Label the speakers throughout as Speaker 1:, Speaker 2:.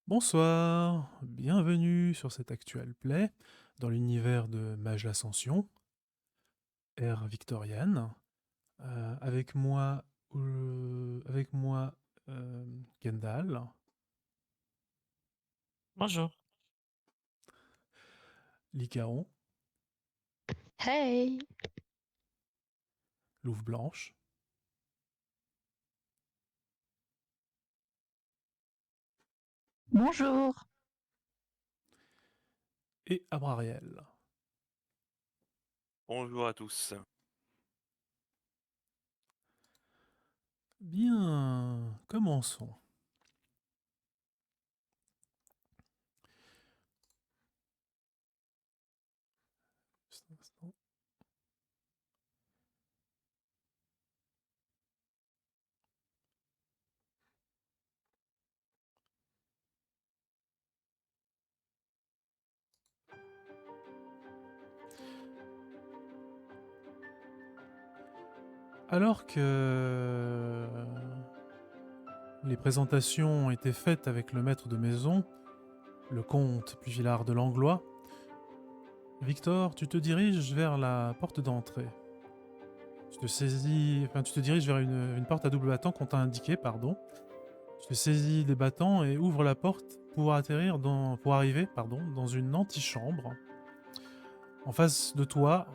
Speaker 1: Bonsoir, bienvenue sur cet actual play dans l'univers de Mage l'Ascension, ère victorienne. Avec moi, Kendall,
Speaker 2: Bonjour.
Speaker 1: Licaron,
Speaker 3: Hey!
Speaker 1: Louve Blanche
Speaker 3: Bonjour!
Speaker 1: et Abrariel.
Speaker 4: Bonjour à tous.
Speaker 1: Bien, commençons. Juste un instant. Alors que les présentations ont été faites avec le maître de maison, le comte Puvillard de Langlois, Victor, tu te diriges vers la porte d'entrée. Tu te diriges vers une porte à double battant qu'on t'a indiqué, pardon. Tu te saisis des battants et ouvres la porte pour arriver, dans une antichambre. En face de toi,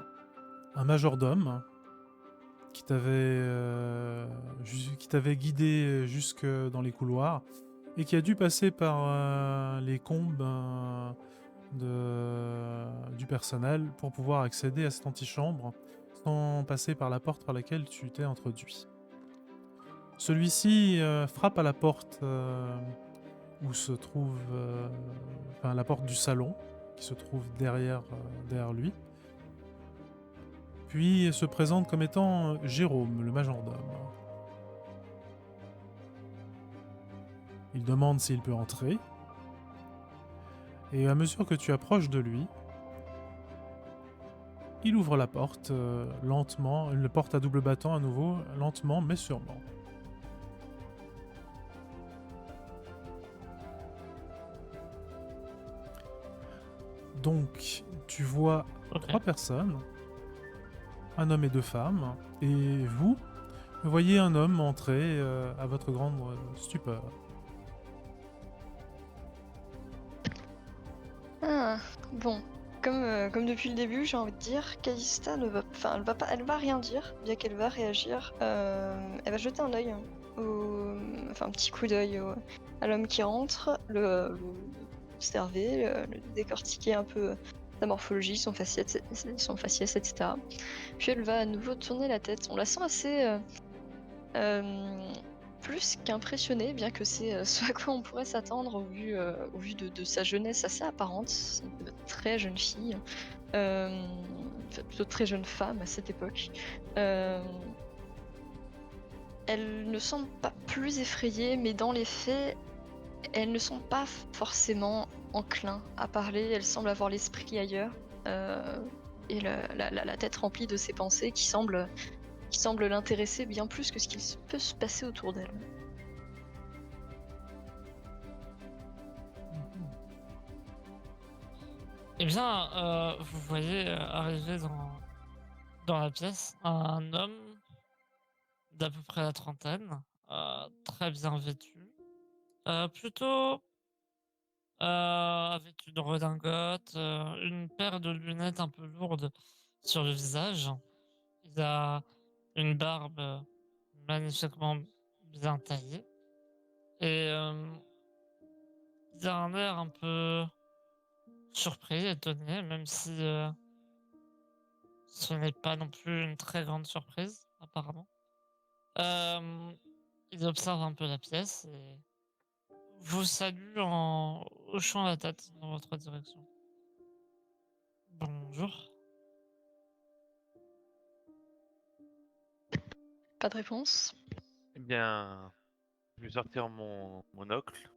Speaker 1: un majordome qui t'avait guidé jusque dans les couloirs et qui a dû passer par les combes du personnel pour pouvoir accéder à cette antichambre sans passer par la porte par laquelle tu t'es introduit. Celui-ci frappe à la porte où se trouve, la porte du salon qui se trouve derrière lui, puis se présente comme étant Jérôme, le majordome. Il demande s'il peut entrer, et à mesure que tu approches de lui, il ouvre la porte lentement, une porte à double battant à nouveau, lentement mais sûrement. Donc, tu vois
Speaker 2: Ok.
Speaker 1: trois personnes, un homme et deux femmes, et vous voyez un homme entrer à votre grande stupeur.
Speaker 3: Ah, bon. Comme depuis le début, j'ai envie de dire, Calista ne va, enfin, elle va rien dire, bien qu'elle va réagir. Elle va jeter un œil, enfin un petit coup d'œil à l'homme qui rentre, le observer, le décortiquer un peu sa morphologie, son faciès, etc. Puis elle va à nouveau tourner la tête. On la sent assez Euh, plus qu'impressionné, bien que c'est ce à quoi on pourrait s'attendre au vu de sa jeunesse assez apparente. C'est une très jeune fille, enfin, plutôt très jeune femme à cette époque. Euh, Elle ne semble pas plus effrayée, mais dans les faits, elle ne semble pas forcément enclin à parler. Elle semble avoir l'esprit ailleurs et la tête remplie de ses pensées qui semblent l'intéresser bien plus que ce qu'il peut se passer autour d'elle.
Speaker 2: Eh bien, vous voyez arriver dans la pièce un homme d'à peu près la trentaine, très bien vêtu, plutôt avec une redingote, une paire de lunettes un peu lourdes sur le visage. Il a une barbe magnifiquement bien taillée et il a un air un peu surpris, étonné, même si ce n'est pas non plus une très grande surprise, apparemment. Euh, il observe un peu la pièce et vous salue en hochant la tête dans votre direction. Bonjour.
Speaker 3: Pas de réponse.
Speaker 4: Eh bien, je vais sortir mon monocle.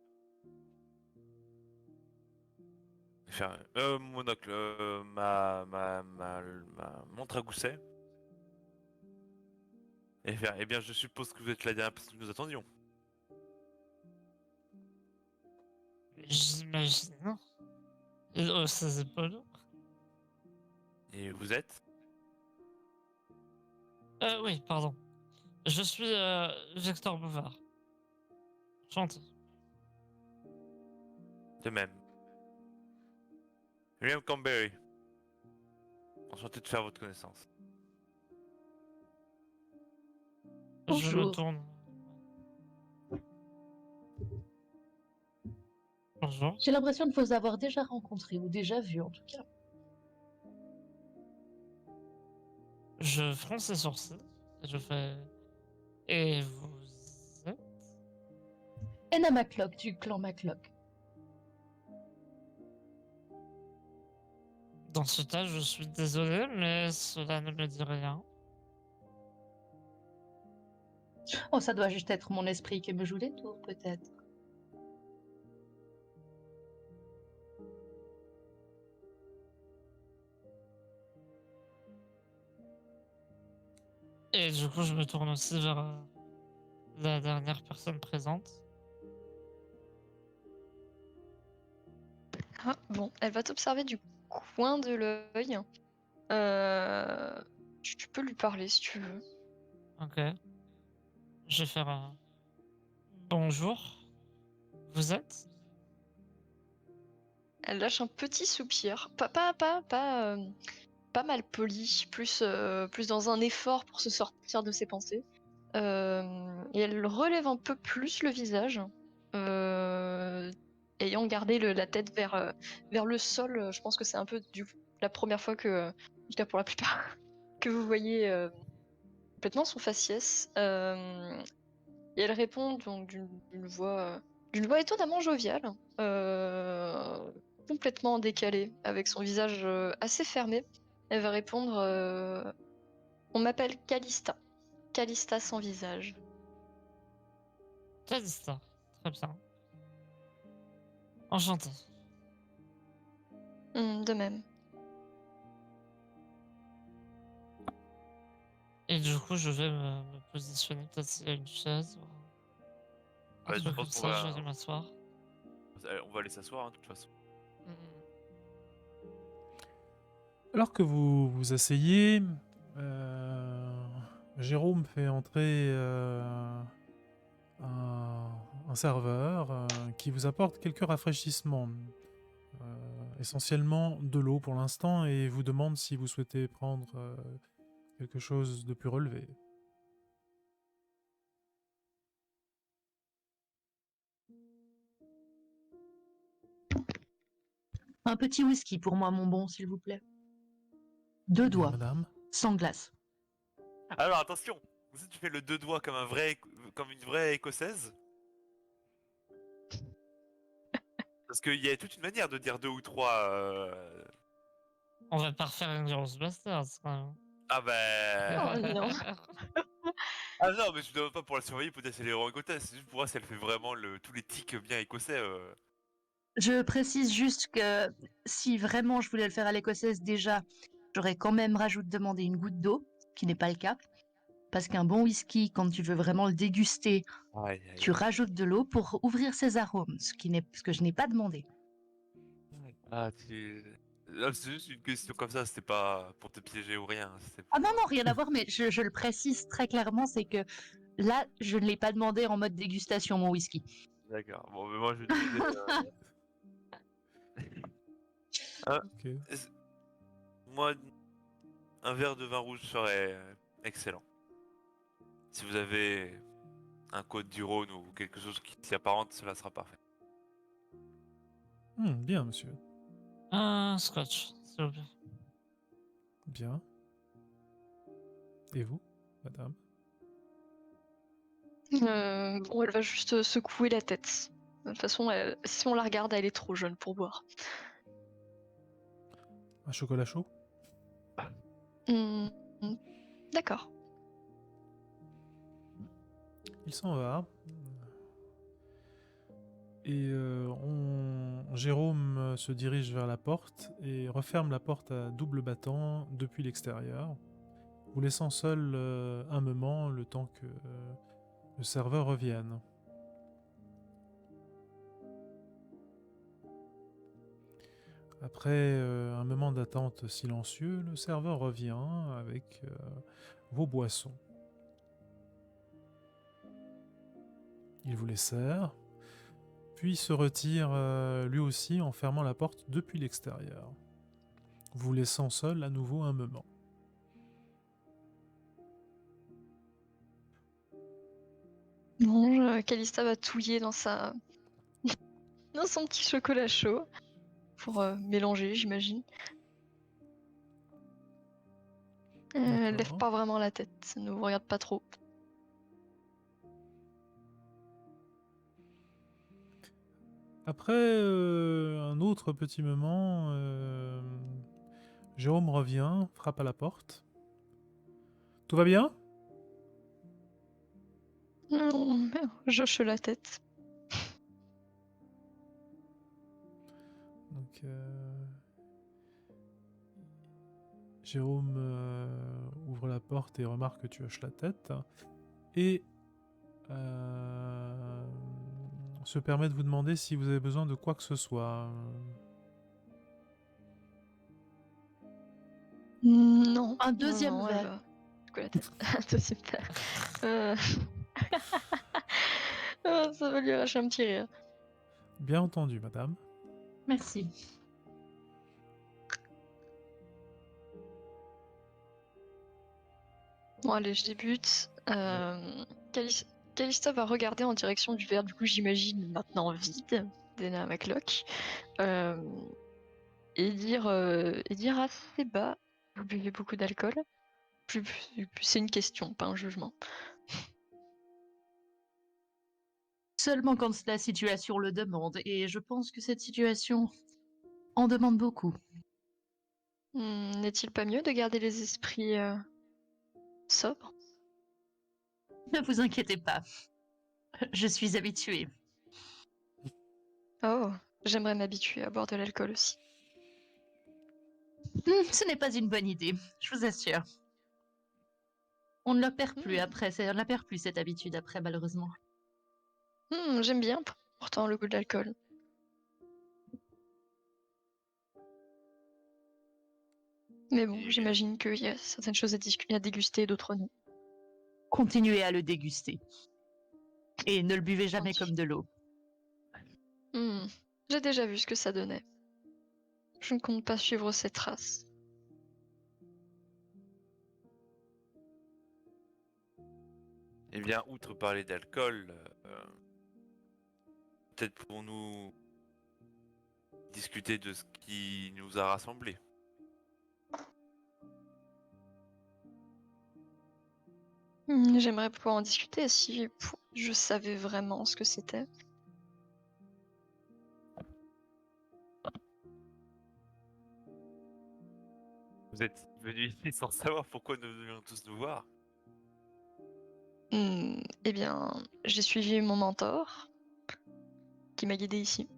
Speaker 4: Mon monocle, ma montre à gousset. Et faire, eh bien, je suppose que vous êtes la dernière personne que nous attendions.
Speaker 2: J'imagine. Il hausse ses épaules.
Speaker 4: Et vous êtes?
Speaker 2: Oui, pardon. Je suis Victor Bouvard. Enchanté.
Speaker 4: De même. William Camberry. Enchanté de faire votre connaissance.
Speaker 2: Je me
Speaker 5: Bonjour.
Speaker 2: tourne. Bonjour.
Speaker 5: J'ai l'impression de vous avoir déjà rencontré ou déjà vu en tout cas.
Speaker 2: Je fronce les sourcils. Et je fais. Et vous êtes?
Speaker 5: Enna Maclock du clan Maclock.
Speaker 2: Dans ce cas, je suis désolé, mais cela ne me dit rien.
Speaker 5: Oh, ça doit juste être mon esprit qui me joue des tours, peut-être.
Speaker 2: Et du coup, je me tourne aussi vers la dernière personne présente.
Speaker 3: Ah, bon, elle va t'observer du coin de l'œil. Tu peux lui parler si tu veux.
Speaker 2: Ok. Je vais faire un. Bonjour. Vous êtes?
Speaker 3: Elle lâche un petit soupir, pas mal poli, plus dans un effort pour se sortir de ses pensées. Et elle relève un peu plus le visage, ayant gardé la tête vers le sol. Je pense que c'est un peu la première fois que, en tout cas pour la plupart, que vous voyez complètement son faciès. Et elle répond donc d'une voix étonnamment joviale, complètement décalée, avec son visage assez fermé. Elle va répondre on m'appelle Calista. Calista sans visage.
Speaker 2: Calista. Très bien. Enchanté.
Speaker 3: De même.
Speaker 2: Et du coup, je vais me positionner peut-être s'il y a une chaise ou un
Speaker 4: Ouais, je
Speaker 2: truc comme
Speaker 4: pense qu'on
Speaker 2: ça, je vais
Speaker 4: va,
Speaker 2: aller m'asseoir.
Speaker 4: on va aller s'asseoir, hein, de toute façon.
Speaker 1: Alors que vous vous asseyez, euh, Jérôme fait entrer un serveur qui vous apporte quelques rafraîchissements, essentiellement de l'eau pour l'instant, et vous demande si vous souhaitez prendre quelque chose de plus relevé.
Speaker 5: Un petit whisky pour moi, mon bon, s'il vous plaît. 2
Speaker 1: Bien,
Speaker 5: doigts,
Speaker 1: madame.
Speaker 5: sans glace.
Speaker 4: Alors attention, si tu fais le deux doigts comme comme une vraie écossaise. Parce qu'il y a toute une manière de dire deux ou trois.
Speaker 2: On va pas refaire une grosse bastard, quand même.
Speaker 4: Ah bah.
Speaker 3: Oh non.
Speaker 4: Ah non, mais je ne demande pas pour la surveiller, peut-être c'est l'erreur écossaise. C'est juste pour voir si elle fait vraiment tous les tics bien écossais.
Speaker 5: Je précise juste que si vraiment je voulais le faire à l'écossaise déjà, j'aurais quand même demandé une goutte d'eau, ce qui n'est pas le cas. Parce qu'un bon whisky, quand tu veux vraiment le déguster,
Speaker 4: Aïe, aïe,
Speaker 5: tu
Speaker 4: aïe.
Speaker 5: rajoutes de l'eau pour ouvrir ses arômes, ce que je n'ai pas demandé.
Speaker 4: Ah, tu. Non, c'est juste une question comme ça, c'était pas pour te piéger ou rien. C'était
Speaker 5: Ah
Speaker 4: pour.
Speaker 5: non, non, rien à voir, mais je le précise très clairement, c'est que là, je ne l'ai pas demandé en mode dégustation, mon whisky.
Speaker 4: D'accord. Bon, mais moi je disais. Ah,
Speaker 1: Ok.
Speaker 4: moi, un verre de vin rouge serait excellent. Si vous avez un Côte du Rhône ou quelque chose qui s'y apparente, cela sera parfait.
Speaker 1: Bien, monsieur.
Speaker 2: Un scotch, s'il vous plaît.
Speaker 1: Bien. Et vous, madame?
Speaker 3: Bon, elle va juste secouer la tête. De toute façon, si on la regarde, elle est trop jeune pour boire.
Speaker 1: Un chocolat chaud?
Speaker 3: Hmm, D'accord.
Speaker 1: Il s'en va. Et Jérôme se dirige vers la porte et referme la porte à double battant depuis l'extérieur, vous laissant seul un moment le temps que le serveur revienne. Après un moment d'attente silencieux, le serveur revient avec vos boissons. Il vous les sert, puis se retire lui aussi en fermant la porte depuis l'extérieur, vous laissant seul à nouveau un moment.
Speaker 3: Bon, Calista va touiller dans dans son petit chocolat chaud pour mélanger, j'imagine. Elle lève
Speaker 1: D'accord.
Speaker 3: pas vraiment la tête, elle ne vous regarde pas trop.
Speaker 1: Après un autre petit moment, Jérôme revient, frappe à la porte. Tout va bien?
Speaker 3: Je hoche la tête.
Speaker 1: Donc, Jérôme ouvre la porte et remarque que tu hoches la tête. Et se permet de vous demander si vous avez besoin de quoi que ce soit.
Speaker 3: Non.
Speaker 5: Un
Speaker 3: non,
Speaker 5: deuxième
Speaker 3: non, elle
Speaker 5: verre.
Speaker 3: va secouer la tête. Un deuxième verre. Euh, ça va lui arracher un petit rire.
Speaker 1: Bien entendu, madame.
Speaker 5: Merci.
Speaker 3: Bon, allez, je débute. Calista va regarder en direction du verre, du coup, j'imagine maintenant vide, d'Ena McLock. Euh, et dire assez bas, vous buvez beaucoup d'alcool. C'est une question, pas un jugement.
Speaker 5: Seulement quand la situation le demande, et je pense que cette situation en demande beaucoup.
Speaker 3: N'est-il pas mieux de garder les esprits sobres?
Speaker 5: Ne vous inquiétez pas, je suis habituée.
Speaker 3: Oh, j'aimerais m'habituer à boire de l'alcool aussi.
Speaker 5: Ce n'est pas une bonne idée, je vous assure. On ne la perd plus
Speaker 3: Hmm.
Speaker 5: après, on ne la perd plus cette habitude après, malheureusement.
Speaker 3: J'aime bien pourtant le goût de l'alcool. Mais bon,
Speaker 4: Et-
Speaker 3: j'imagine qu'il y a certaines choses à déguster et d'autres non.
Speaker 5: Continuez à le déguster. Et ne le buvez jamais
Speaker 3: Entendu.
Speaker 5: comme de l'eau.
Speaker 3: Hmm, J'ai déjà vu ce que ça donnait. Je ne compte pas suivre ses traces.
Speaker 4: Eh bien, outre parler d'alcool, peut-être pour nous discuter de ce qui nous a rassemblés.
Speaker 3: J'aimerais pouvoir en discuter si je savais vraiment ce que c'était.
Speaker 4: Vous êtes venus ici sans savoir pourquoi nous devions tous nous voir.
Speaker 3: Eh bien, j'ai suivi mon mentor qui m'a guidé ici.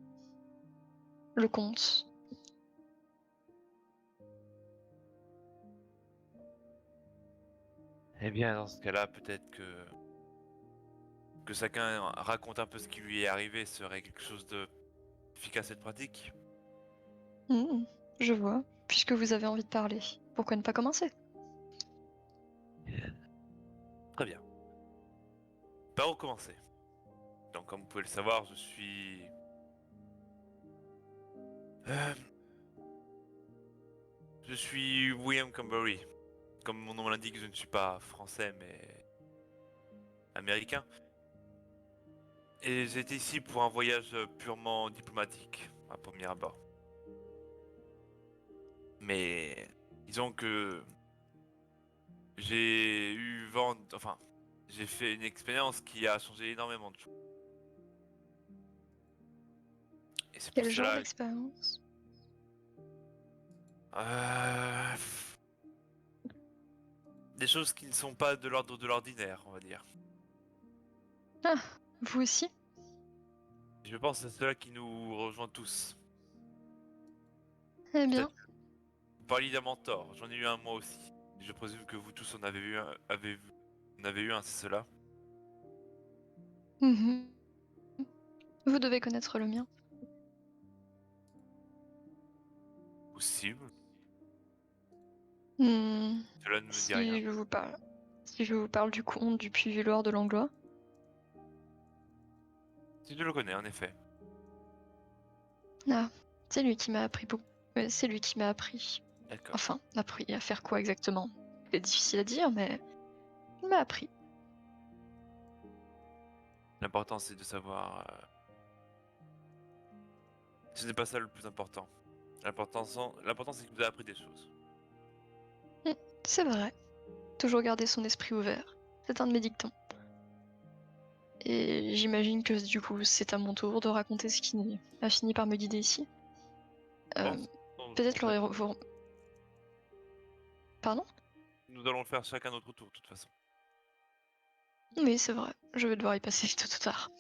Speaker 3: Le comte.
Speaker 4: Eh bien, dans ce cas-là, peut-être que chacun raconte un peu ce qui lui est arrivé serait quelque chose de efficace et de pratique.
Speaker 3: Hmm, je vois. Puisque vous avez envie de parler, pourquoi ne pas commencer?
Speaker 4: Très bien. Par où commencer? Donc, comme vous pouvez le savoir, Euh, je suis William Camberry. Comme mon nom l'indique, je ne suis pas français, mais américain. Et j'étais ici pour un voyage purement diplomatique, à premier abord. Mais disons que j'ai eu vent, enfin, j'ai fait une expérience qui a changé énormément de choses. Et c'est pour
Speaker 3: Quel genre
Speaker 4: cela,
Speaker 3: d'expérience?
Speaker 4: euh, des choses qui ne sont pas de l'ordre de l'ordinaire, on va dire.
Speaker 3: Ah, vous aussi?
Speaker 4: Je pense que c'est cela qui nous rejoint tous.
Speaker 3: Eh bien,
Speaker 4: Peut-être vous parliez d'un mentor, j'en ai eu un moi aussi. Je présume que vous tous en avez eu un, en avez eu un, c'est cela.
Speaker 3: mhm. Vous devez connaître le mien.
Speaker 4: Possible.
Speaker 3: Hmm,
Speaker 4: Cela ne me dit
Speaker 3: si
Speaker 4: rien.
Speaker 3: si je vous parle du comte du Puy-Villoire de Langlois.
Speaker 4: Si tu le connais, en effet.
Speaker 3: Ah, c'est lui qui m'a appris beaucoup. C'est lui qui m'a appris.
Speaker 4: D'accord.
Speaker 3: Enfin, appris à faire quoi exactement? C'est difficile à dire, mais il m'a appris.
Speaker 4: L'important, c'est de savoir. Ce n'est pas ça le plus important. L'important, c'est qu'il vous a appris des choses.
Speaker 3: C'est vrai. Toujours garder son esprit ouvert. C'est un de mes dictons. Et j'imagine que du coup, c'est à mon tour de raconter ce qui a fini par me guider ici. Euh, Peut-être l'aurait-vous... Pardon?
Speaker 4: Nous allons le faire chacun notre tour, de toute façon.
Speaker 3: Oui, c'est vrai. Je vais devoir y passer tôt ou tard.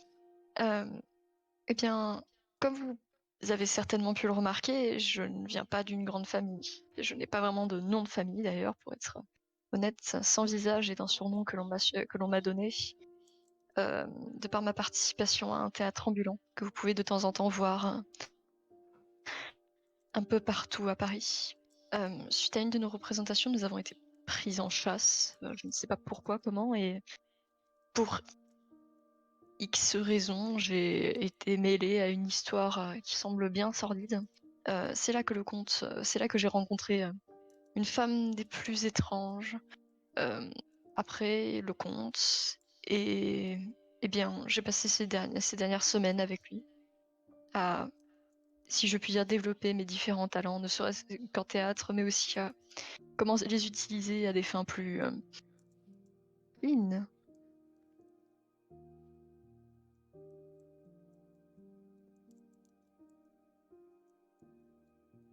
Speaker 3: Eh bien, comme vous avez certainement pu le remarquer, je ne viens pas d'une grande famille. Je n'ai pas vraiment de nom de famille d'ailleurs, pour être honnête, sans visage est un surnom que l'on m'a donné, de par ma participation à un théâtre ambulant que vous pouvez de temps en temps voir un peu partout à Paris. Suite à une de nos représentations, nous avons été pris en chasse, je ne sais pas pourquoi, comment, et pour X raisons, j'ai été mêlée à une histoire qui semble bien sordide. C'est là que c'est là que j'ai rencontré une femme des plus étranges. Euh, Après le conte, et eh bien, j'ai passé ces dernières semaines avec lui à, si je puis dire, développer mes différents talents, ne serait-ce qu'en théâtre, mais aussi à comment les utiliser à des fins plus fines.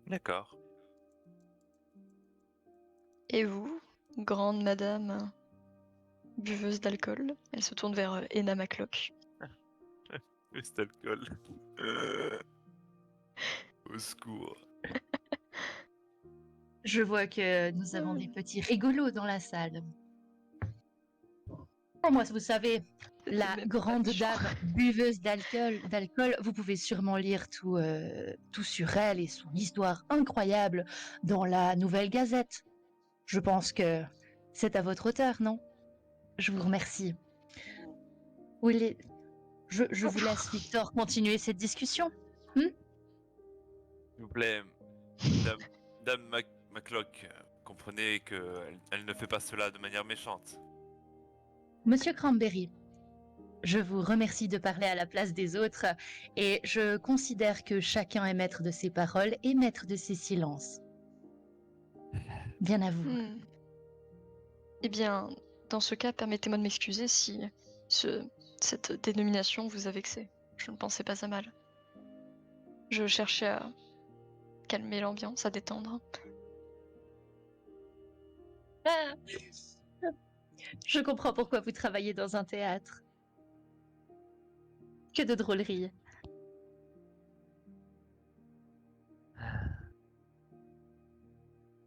Speaker 4: D'accord.
Speaker 3: Et vous, grande madame buveuse d'alcool, elle se tourne vers Enna Maclock.
Speaker 4: Cet alcool. Au secours.
Speaker 5: Je vois que nous avons des petits rigolos dans la salle. Oh, moi, vous savez,
Speaker 3: C'était
Speaker 5: la
Speaker 3: même pas
Speaker 5: grande
Speaker 3: méchant.
Speaker 5: dame buveuse d'alcool, vous pouvez sûrement lire tout sur elle et son histoire incroyable dans la Nouvelle Gazette. Je pense que c'est à votre hauteur, non? Je vous remercie. Oui, je vous laisse, Victor, continuer cette discussion.
Speaker 4: S'il vous plaît, Dame, Maclock, comprenez qu'elle ne fait pas cela de manière méchante.
Speaker 5: Monsieur Cranberry, je vous remercie de parler à la place des autres et je considère que chacun est maître de ses paroles et maître de ses silences. Bien à vous.
Speaker 3: Hmm. Eh bien, dans ce cas, permettez-moi de m'excuser si cette dénomination vous a vexé. Je ne pensais pas à mal. Je cherchais à calmer l'ambiance, à détendre.
Speaker 5: Ah, je comprends pourquoi vous travaillez dans un théâtre. Que de drôleries.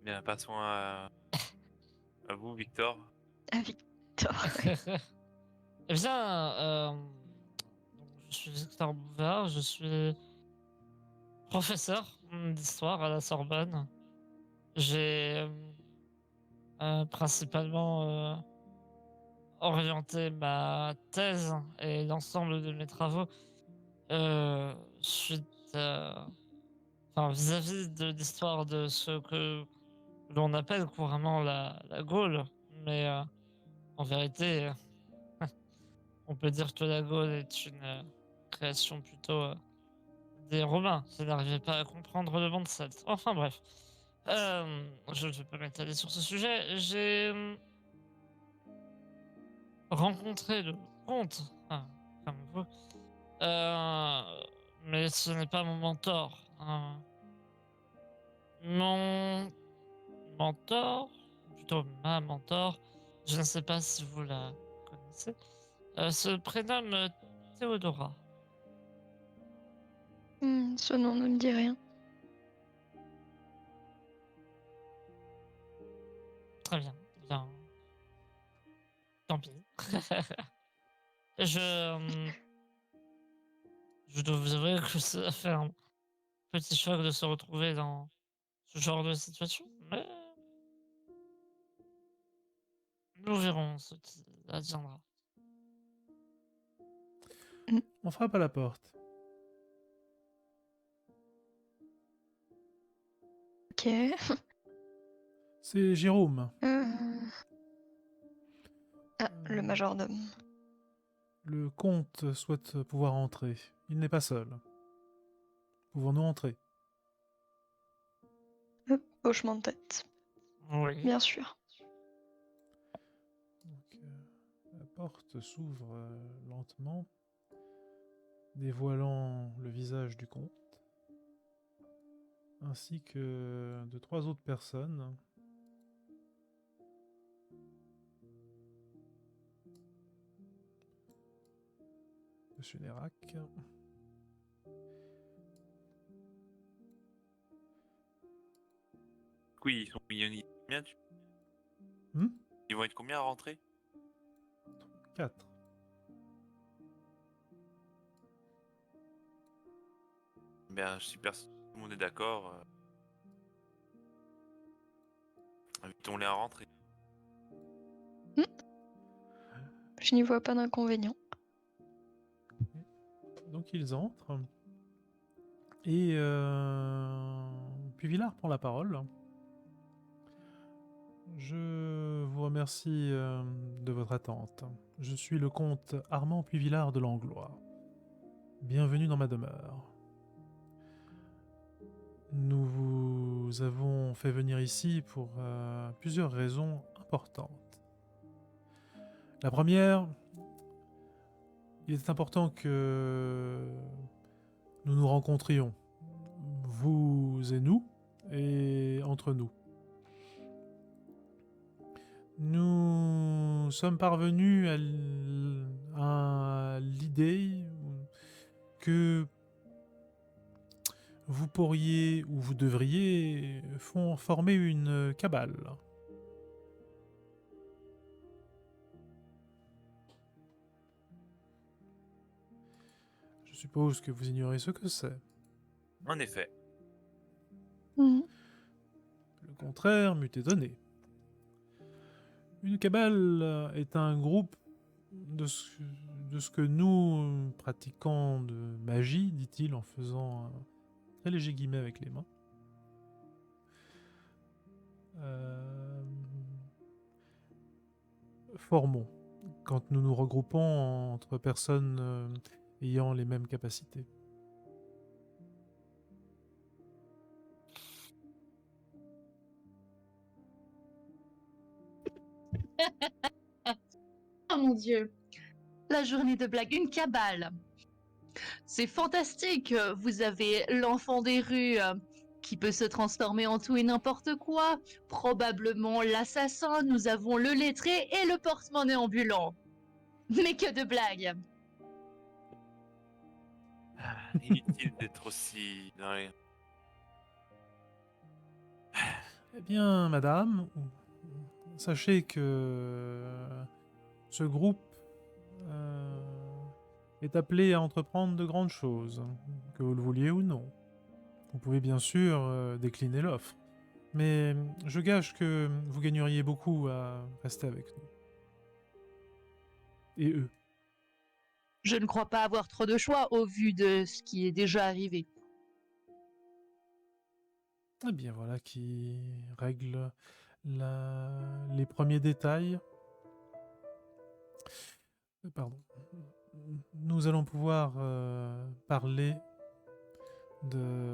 Speaker 4: Bien, passons à vous, Victor.
Speaker 3: Ah, Victor.
Speaker 2: Eh bien, donc, je suis Victor Bouvard, je suis professeur d'histoire à la Sorbonne. J'ai principalement orienté ma thèse et l'ensemble de mes travaux suite, enfin, vis-à-vis de l'histoire de ce que l'on appelle couramment la Gaule. Mais en vérité, on peut dire que la Gaule est une création plutôt des Romains qui n'arrivaient pas à comprendre le monde celte. Enfin bref, je ne vais pas m'étaler sur ce sujet. J'ai rencontré le comte, comme vous, euh, mais ce n'est pas mon mentor. Mon mentor, ou plutôt ma mentor, je ne sais pas si vous la connaissez, se prénomme Théodora.
Speaker 3: Ce nom ne me dit rien.
Speaker 2: Très bien, bien, tant pis. Je, je dois vous avouer que ça a fait un petit choc de se retrouver dans ce genre de situation, mais nous verrons ce qui adviendra.
Speaker 1: On frappe à la porte.
Speaker 3: Ok.
Speaker 1: C'est Jérôme.
Speaker 3: Ah, le majordome.
Speaker 1: Le comte souhaite pouvoir entrer. Il n'est pas seul. Pouvons-nous entrer?
Speaker 3: Hochement de tête.
Speaker 2: Oui.
Speaker 3: Bien sûr.
Speaker 1: Donc, la porte s'ouvre lentement, dévoilant le visage du comte, ainsi que de 3 autres personnes. Monsieur Nérac.
Speaker 4: Oui, ils sont mignonnes. Combien tu...
Speaker 1: Hmm
Speaker 4: Ils vont être combien à rentrer?
Speaker 1: 4.
Speaker 4: Bien, super, si tout le monde est d'accord. Invitons-les à rentrer.
Speaker 3: Je n'y vois pas d'inconvénient.
Speaker 1: Donc ils entrent. Et puis Villard prend la parole. Je vous remercie de votre attente. Je suis le comte Armand Puivillard de Langlois. Bienvenue dans ma demeure. Nous vous avons fait venir ici pour plusieurs raisons importantes. La première, il est important que nous nous rencontrions, vous et nous, et entre nous. Nous sommes parvenus à l'idée que vous pourriez ou vous devriez former une cabale. Je suppose que vous ignorez ce que c'est.
Speaker 4: En effet.
Speaker 3: Mhm.
Speaker 1: Le contraire m'eût étonné. Une cabale est un groupe de ce que nous pratiquons de magie, dit-il en faisant un très léger guillemet avec les mains. Formons quand nous nous regroupons entre personnes ayant les mêmes capacités.
Speaker 5: Oh mon Dieu, la journée de blague, une cabale. C'est fantastique. Vous avez l'enfant des rues qui peut se transformer en tout et n'importe quoi. Probablement l'assassin. Nous avons le lettré et le porte-monnaie ambulant. Mais que de blagues.
Speaker 4: Inutile d'être aussi... dans les-
Speaker 1: Eh bien, madame, sachez que ce groupe est appelé à entreprendre de grandes choses, que vous le vouliez ou non. Vous pouvez bien sûr décliner l'offre, mais je gage que vous gagneriez beaucoup à rester avec nous. Et eux.
Speaker 5: Je ne crois pas avoir trop de choix au vu de ce qui est déjà arrivé.
Speaker 1: Eh bien, voilà qui règle les premiers détails. Pardon. Nous allons pouvoir parler de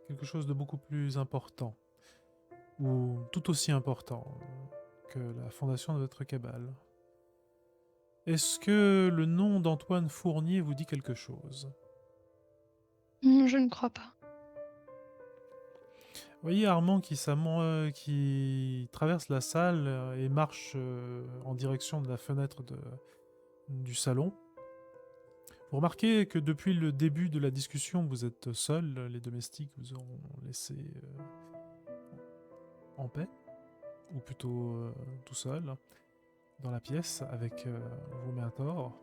Speaker 1: quelque chose de beaucoup plus important, ou tout aussi important que la fondation de votre cabale. Est-ce que le nom d'Antoine Fournier vous dit quelque chose?
Speaker 3: Je ne crois pas.
Speaker 1: Vous voyez Armand qui traverse la salle et marche en direction de la fenêtre du salon. Vous remarquez que depuis le début de la discussion, vous êtes seul. Les domestiques vous ont laissé en paix, ou plutôt tout seul, dans la pièce avec vos mentors.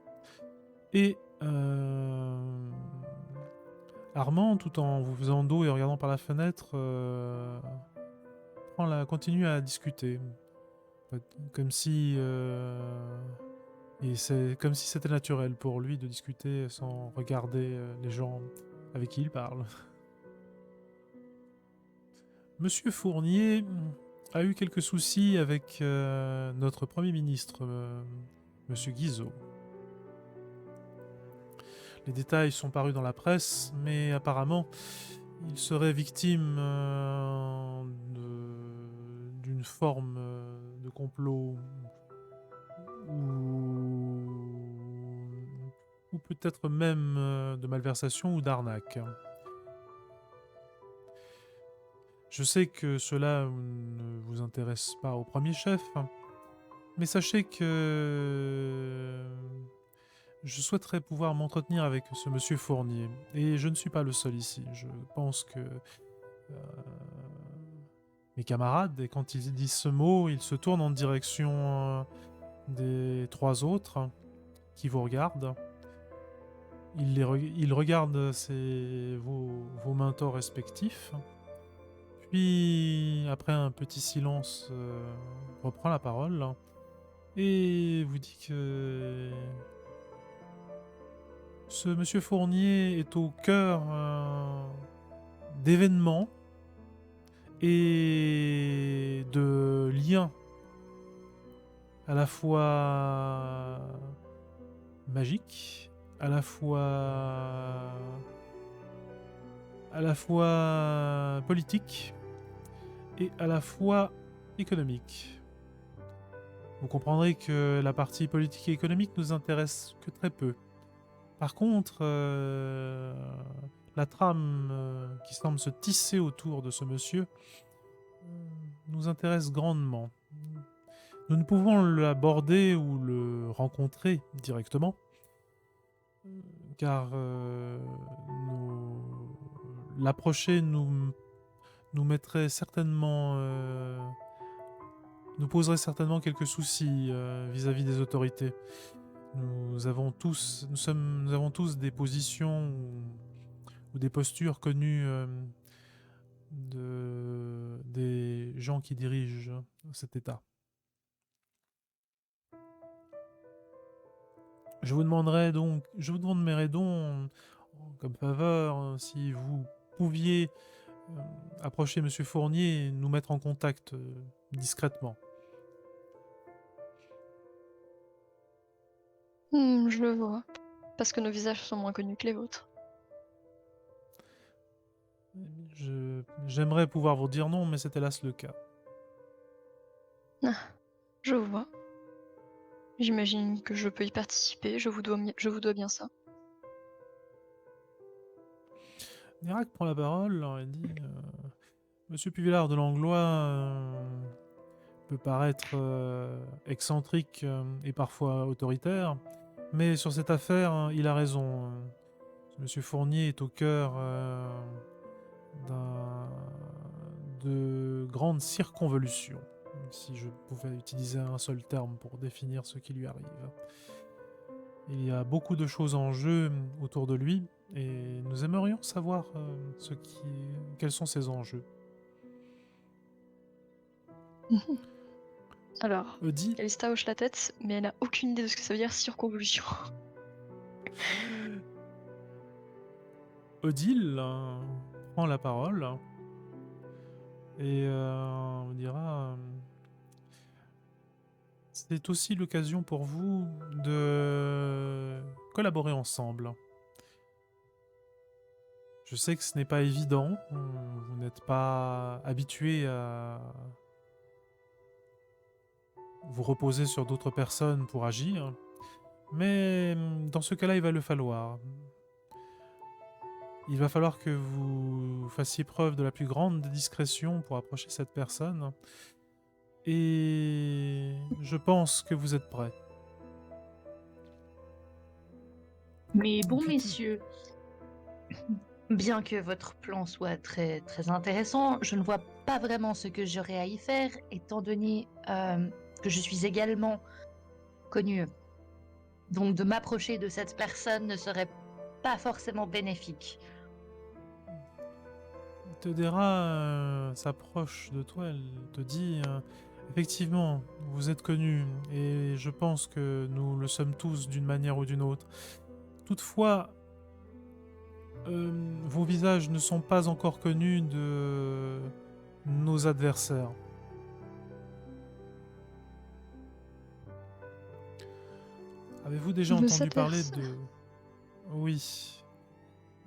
Speaker 1: Et Armand, tout en vous faisant dos et en regardant par la fenêtre, continue à discuter. Comme si... et c'est comme si c'était naturel pour lui de discuter sans regarder les gens avec qui il parle. Monsieur Fournier a eu quelques soucis avec notre Premier ministre, Monsieur Guizot. Les détails sont parus dans la presse, mais apparemment, il serait victime d'une forme de complot ou peut-être même de malversation ou d'arnaque. Je sais que cela ne vous intéresse pas au premier chef, mais sachez que je souhaiterais pouvoir m'entretenir avec ce monsieur Fournier. Et je ne suis pas le seul ici. Je pense que mes camarades, et quand ils disent ce mot, ils se tournent en direction des 3 autres qui vous regardent. Ils regardent vos mentors respectifs. Puis, après un petit silence, reprend la parole et vous dit que ce monsieur Fournier est au cœur d'événements et de liens à la fois magiques, à la fois politiques et à la fois économiques. Vous comprendrez que la partie politique et économique nous intéresse que très peu. Par contre, la trame qui semble se tisser autour de ce monsieur nous intéresse grandement. Nous ne pouvons l'aborder ou le rencontrer directement, car l'approcher nous mettrait certainement, nous poserait certainement quelques soucis vis-à-vis des autorités. Nous avons tous des positions ou des postures connues des gens qui dirigent cet État. Je vous demanderai donc, comme faveur, si vous pouviez approcher Monsieur Fournier et nous mettre en contact discrètement.
Speaker 3: Je le vois. Parce que nos visages sont moins connus que les vôtres.
Speaker 1: J'aimerais pouvoir vous dire non, mais c'est hélas le cas.
Speaker 3: Je vois. J'imagine que je peux y participer, je vous dois bien ça.
Speaker 1: Nérac prend la parole et dit Monsieur Puvillard de Langlois peut paraître excentrique et parfois autoritaire, mais sur cette affaire, il a raison. Monsieur Fournier est au cœur de grandes circonvolutions, si je pouvais utiliser un seul terme pour définir ce qui lui arrive. Il y a beaucoup de choses en jeu autour de lui, et nous aimerions savoir quels sont ces enjeux.
Speaker 3: Alors,
Speaker 1: Odile,
Speaker 3: Calista hoche la tête, mais elle n'a aucune idée de ce que ça veut dire circonvolution.
Speaker 1: Odile prend la parole et on dira c'est aussi l'occasion pour vous de collaborer ensemble. Je sais que ce n'est pas évident, vous n'êtes pas habitué à vous reposer sur d'autres personnes pour agir, mais dans ce cas-là, il va le falloir. Il va falloir que vous fassiez preuve de la plus grande discrétion pour approcher cette personne. Et je pense que vous êtes prêts.
Speaker 5: Mais bon, messieurs, bien que votre plan soit très, très intéressant, je ne vois pas vraiment ce que j'aurais à y faire, étant donné que je suis également connue. Donc de m'approcher de cette personne ne serait pas forcément bénéfique.
Speaker 1: Teodera s'approche de toi, elle te dit effectivement, vous êtes connu et je pense que nous le sommes tous d'une manière ou d'une autre. Toutefois, vos visages ne sont pas encore connus de nos adversaires. Avez-vous déjà
Speaker 3: Nos
Speaker 1: entendu parler
Speaker 3: adversaires?
Speaker 1: de... Oui,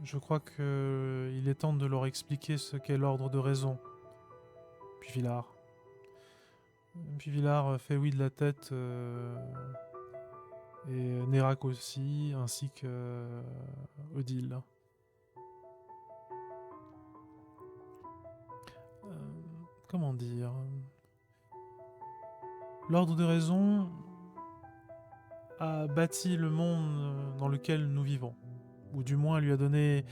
Speaker 1: je crois que il est temps de leur expliquer ce qu'est l'ordre de raison. Puis Villard. Puis Villard fait oui de la tête, et Nérac aussi, ainsi que Odile. Comment dire? L'ordre de raison a bâti le monde dans lequel nous vivons, ou du moins lui a donné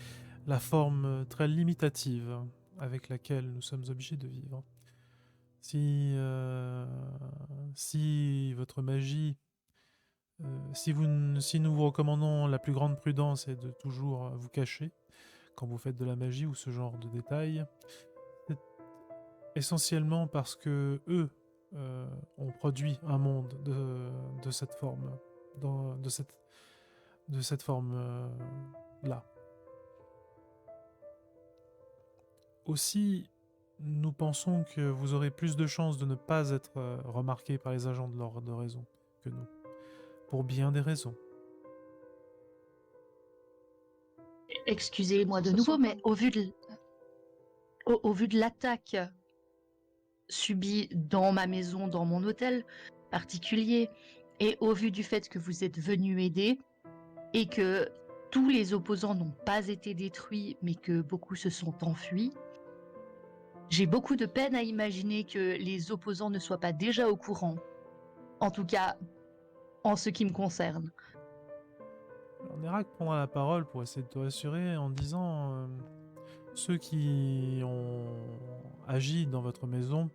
Speaker 1: la forme très limitative avec laquelle nous sommes obligés de vivre. Si votre magie, si nous vous recommandons la plus grande prudence et de toujours vous cacher quand vous faites de la magie ou ce genre de détails, c'est essentiellement parce que eux ont produit un monde de cette forme, de cette forme là. Aussi, nous pensons que vous aurez plus de chances de ne pas être remarqué par les agents de l'ordre de raison que nous, pour bien des raisons.
Speaker 5: Excusez-moi de
Speaker 3: Ce
Speaker 5: nouveau,
Speaker 3: sont
Speaker 5: mais
Speaker 3: pas-
Speaker 5: au vu de l'attaque subie dans ma maison, dans mon hôtel particulier, et au vu du fait que vous êtes venu aider, et que tous les opposants n'ont pas été détruits, mais que beaucoup se sont enfuis, j'ai beaucoup de peine à imaginer que les opposants ne soient pas déjà au courant. En tout cas, en ce qui me concerne.
Speaker 1: Alors, Nérac prendra la parole pour essayer de te rassurer en disant ceux qui ont agi dans votre maison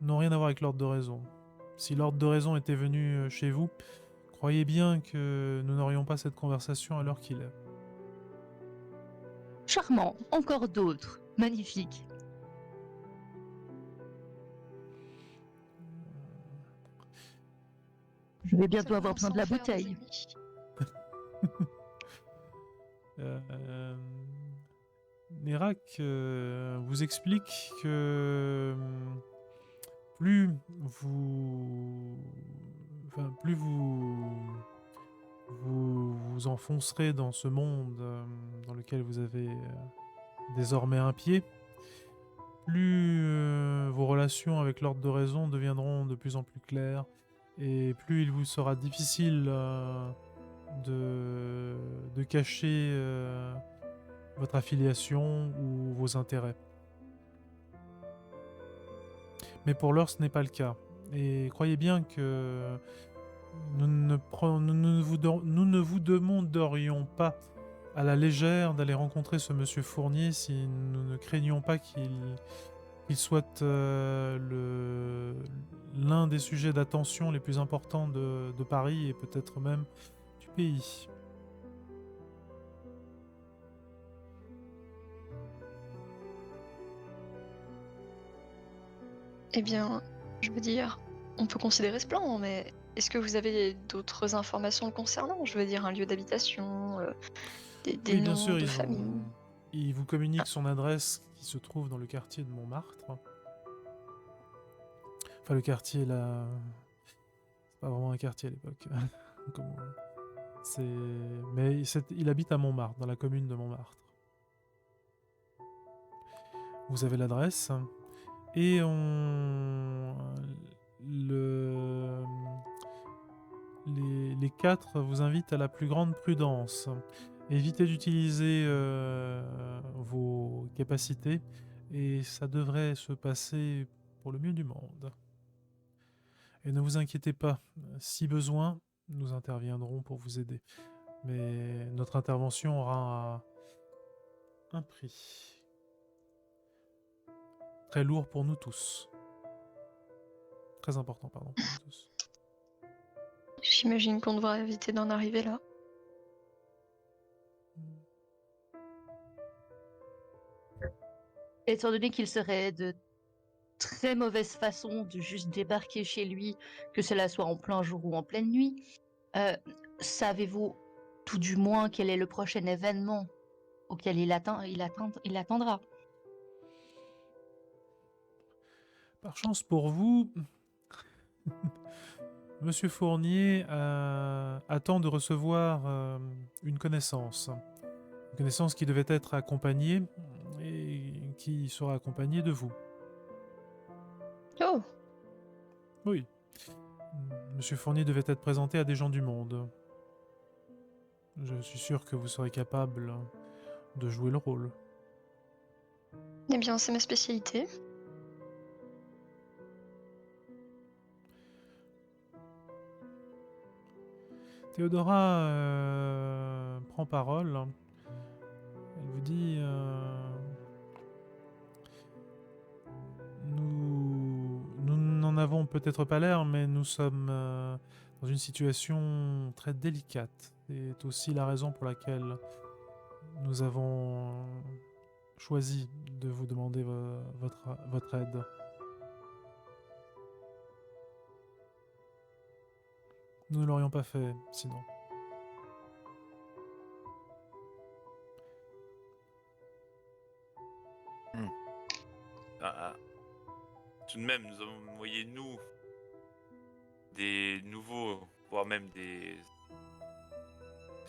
Speaker 1: n'ont rien à voir avec l'ordre de raison. Si l'ordre de raison était venu chez vous, croyez bien que nous n'aurions pas cette conversation à l'heure qu'il est.
Speaker 5: Charmant, encore d'autres. Magnifique. Je vais bientôt
Speaker 3: Ça
Speaker 5: avoir
Speaker 3: commence
Speaker 5: besoin
Speaker 3: à
Speaker 5: de la
Speaker 3: en faire des
Speaker 5: bouteille.
Speaker 3: amis.
Speaker 1: Nérac vous explique que plus vous enfoncerez dans ce monde dans lequel vous avez désormais un pied, plus vos relations avec l'ordre de raison deviendront de plus en plus claires et plus il vous sera difficile de cacher votre affiliation ou vos intérêts. Mais pour l'heure, ce n'est pas le cas. Et croyez bien que nous ne vous demanderions pas à la légère d'aller rencontrer ce monsieur Fournier si nous ne craignions pas qu'il soit l'un des sujets d'attention les plus importants de Paris et peut-être même du pays.
Speaker 3: Eh bien, je veux dire, on peut considérer ce plan, mais est-ce que vous avez d'autres informations le concernant? Je veux dire, un lieu d'habitation, des
Speaker 1: Oui, bien
Speaker 3: noms
Speaker 1: sûr,
Speaker 3: de famille.
Speaker 1: il vous communique son adresse qui se trouve dans le quartier de Montmartre. Enfin, le quartier, là... C'est pas vraiment un quartier à l'époque. Mais il habite à Montmartre, dans la commune de Montmartre. Vous avez l'adresse. Et les quatre vous invitent à la plus grande prudence. Évitez d'utiliser vos capacités et ça devrait se passer pour le mieux du monde. Et ne vous inquiétez pas, si besoin, nous interviendrons pour vous aider. Mais notre intervention aura un prix. Très lourd pour nous tous. Très important, pardon, pour nous tous.
Speaker 3: J'imagine qu'on devra éviter d'en arriver là.
Speaker 5: étant donné qu'il serait de très mauvaise façon de juste débarquer chez lui, que cela soit en plein jour ou en pleine nuit, euh, savez-vous tout du moins quel est le prochain événement auquel il attendra?
Speaker 1: Par chance pour vous, Monsieur Fournier attend de recevoir une connaissance. Une connaissance qui devait être accompagnée et qui sera accompagnée de vous.
Speaker 3: Oh,
Speaker 1: Oui. Monsieur Fournier devait être présenté à des gens du monde. Je suis sûr que vous serez capable de jouer le rôle.
Speaker 3: eh bien, c'est ma spécialité.
Speaker 1: Théodora prend parole. Elle vous dit nous n'en avons peut-être pas l'air, mais nous sommes dans une situation très délicate. C'est aussi la raison pour laquelle nous avons choisi de vous demander votre aide. Nous ne l'aurions pas fait sinon.
Speaker 4: Ah, tout de même, nous avons envoyé, nous, des nouveaux, voire même des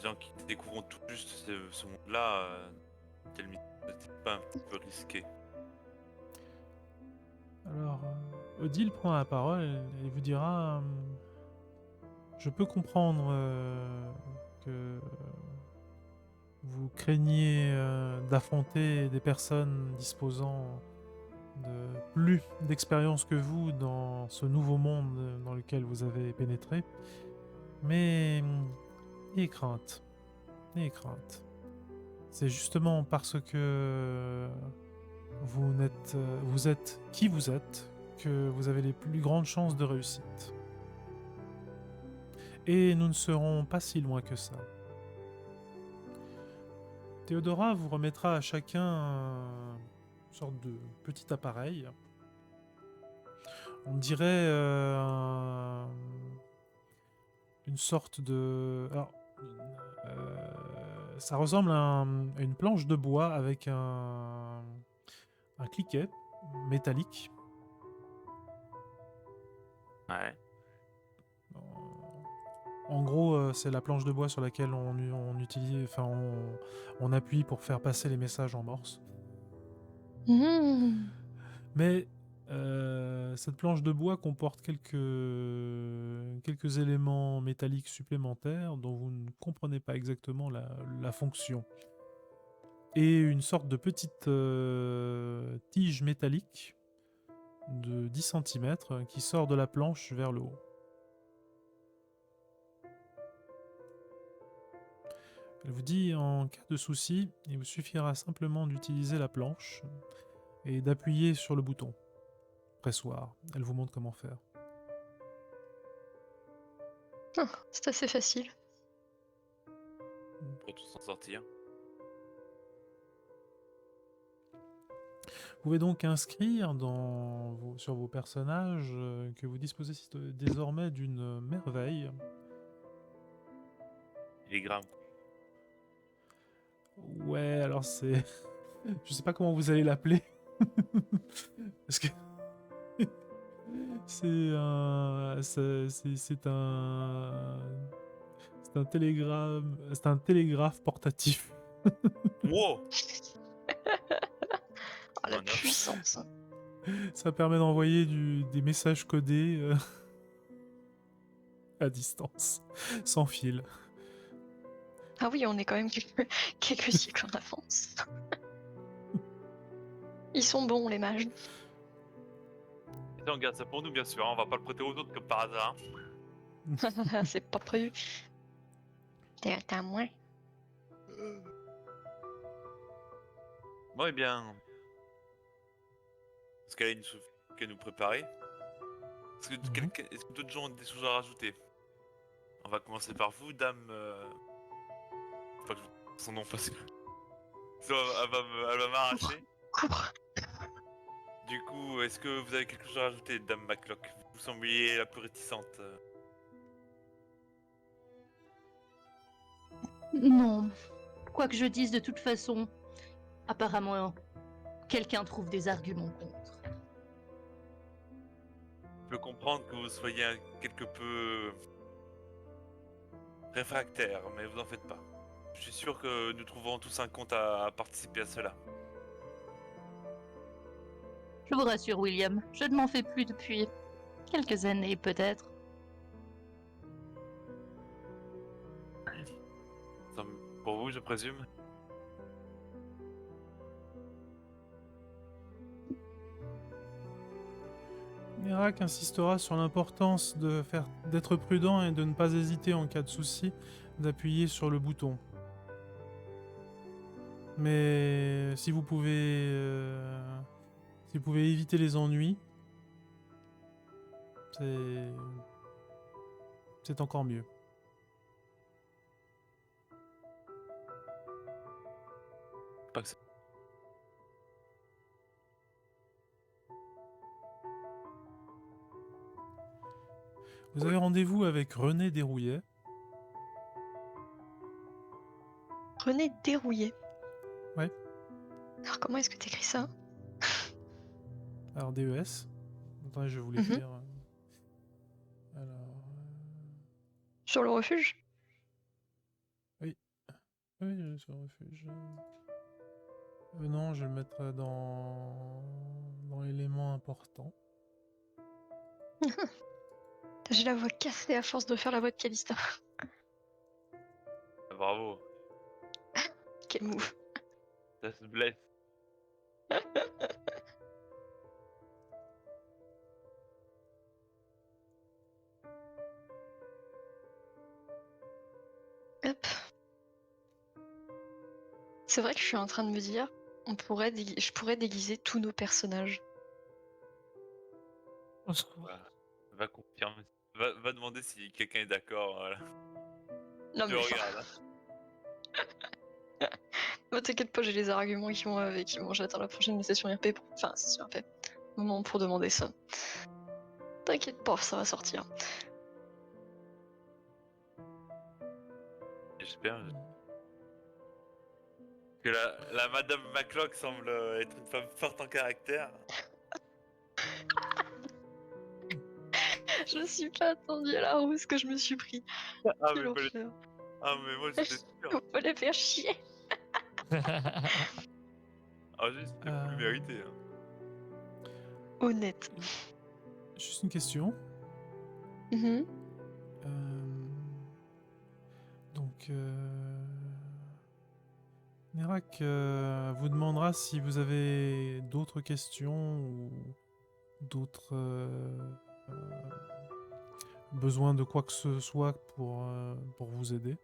Speaker 4: gens qui découvrent tout juste ce monde-là. Quel n'était pas un petit peu risqué.
Speaker 1: Alors, Odile prend la parole et vous dira je peux comprendre que vous craignez d'affronter des personnes disposant de plus d'expérience que vous dans ce nouveau monde dans lequel vous avez pénétré. Mais n'ayez crainte. N'ayez crainte. C'est justement parce que vous êtes qui vous êtes que vous avez les plus grandes chances de réussite. Et nous ne serons pas si loin que ça. Théodora vous remettra à chacun une sorte de petit appareil. On dirait une sorte de... Alors, ça ressemble à une planche de bois avec un cliquet métallique.
Speaker 4: Ouais.
Speaker 1: En gros, c'est la planche de bois sur laquelle on appuie pour faire passer les messages en morse. Mais cette planche de bois comporte quelques éléments métalliques supplémentaires dont vous ne comprenez pas exactement la fonction. Et une sorte de petite tige métallique de 10 cm qui sort de la planche vers le haut. Elle vous dit, en cas de souci, il vous suffira simplement d'utiliser la planche et d'appuyer sur le bouton pressoir. Elle vous montre comment faire.
Speaker 3: Ah, c'est assez facile.
Speaker 4: Pour tous s'en sortir.
Speaker 1: Vous pouvez donc inscrire sur vos personnages que vous disposez désormais d'une merveille.
Speaker 4: Il est grave.
Speaker 1: Ouais, alors c'est... Je sais pas comment vous allez l'appeler. Parce que... c'est un télégramme... C'est un télégraphe portatif.
Speaker 4: Wow.
Speaker 3: Oh, la
Speaker 4: Oh, non.
Speaker 3: puissance.
Speaker 1: Ça permet d'envoyer des messages codés à distance, sans fil.
Speaker 3: Ah oui, on est quand même quelques siècles en avance. Ils sont bons, les mages.
Speaker 4: Et on garde ça pour nous, bien sûr. Hein. On va pas le prêter aux autres comme par hasard.
Speaker 3: C'est pas prévu. T'es à moi.
Speaker 4: Bon, eh bien. Est-ce qu'elle a une soupe qu'à nous préparer? Est-ce que d'autres gens ont des choses à rajouter? On va commencer par vous, dame. Faut pas que je son nom parce que. Elle va m'arracher.
Speaker 3: Cours.
Speaker 4: Du coup, est-ce que vous avez quelque chose à rajouter, Dame Maclock? Vous sembliez la plus réticente.
Speaker 5: Non. Quoi que je dise, de toute façon, apparemment, quelqu'un trouve des arguments contre.
Speaker 4: Je peux comprendre que vous soyez quelque peu réfractaire, mais vous en faites pas. Je suis sûr que nous trouverons tous un compte à participer à cela.
Speaker 5: Je vous rassure, William, je ne m'en fais plus depuis quelques années, peut-être.
Speaker 4: Pour vous, je présume.
Speaker 1: Nerak insistera sur l'importance d'être prudent et de ne pas hésiter en cas de souci d'appuyer sur le bouton. Mais si vous pouvez éviter les ennuis, c'est encore mieux.
Speaker 4: Pas que ça-
Speaker 1: Vous avez rendez-vous avec René Desrouillet.
Speaker 3: René Desrouillet.
Speaker 1: Ouais.
Speaker 3: Alors comment est-ce que t'écris ça?
Speaker 1: Alors DES. Attendez, je vais vous
Speaker 3: Mhm.
Speaker 1: l'écrire. Alors.
Speaker 3: Sur le refuge?
Speaker 1: Oui, sur le refuge. Non, je vais le mettre dans éléments importants.
Speaker 3: J'ai la voix cassée à force de faire la voix de Calista.
Speaker 4: Bravo,
Speaker 3: Quel move.
Speaker 4: ça se blesse.
Speaker 3: Hop. C'est vrai que je suis en train de me dire, je pourrais déguiser tous nos personnages.
Speaker 2: Au secours.
Speaker 4: Va confirmer. Va demander si quelqu'un est d'accord. Voilà.
Speaker 3: Non
Speaker 4: Je
Speaker 3: mais
Speaker 4: regarde.
Speaker 3: bah, t'inquiète pas, j'ai les arguments qui vont avec. Bon, j'attends la prochaine session RP pour. Enfin, session RP. Moment pour demander ça. T'inquiète pas, ça va sortir.
Speaker 4: J'espère que la Madame Maclock semble être une femme forte en caractère.
Speaker 3: Je suis pas attendue à la rousse que je me suis pris.
Speaker 4: Ah
Speaker 3: Quel
Speaker 4: mais,
Speaker 3: enfer.
Speaker 4: moi j'étais sûr.
Speaker 3: On peut les faire chier.
Speaker 4: Ah juste, c'était plus mérité. Hein.
Speaker 3: Honnête.
Speaker 1: Juste une question.
Speaker 3: Mhm.
Speaker 1: Donc, Nerak vous demandera si vous avez d'autres questions ou d'autres besoins de quoi que ce soit pour vous aider.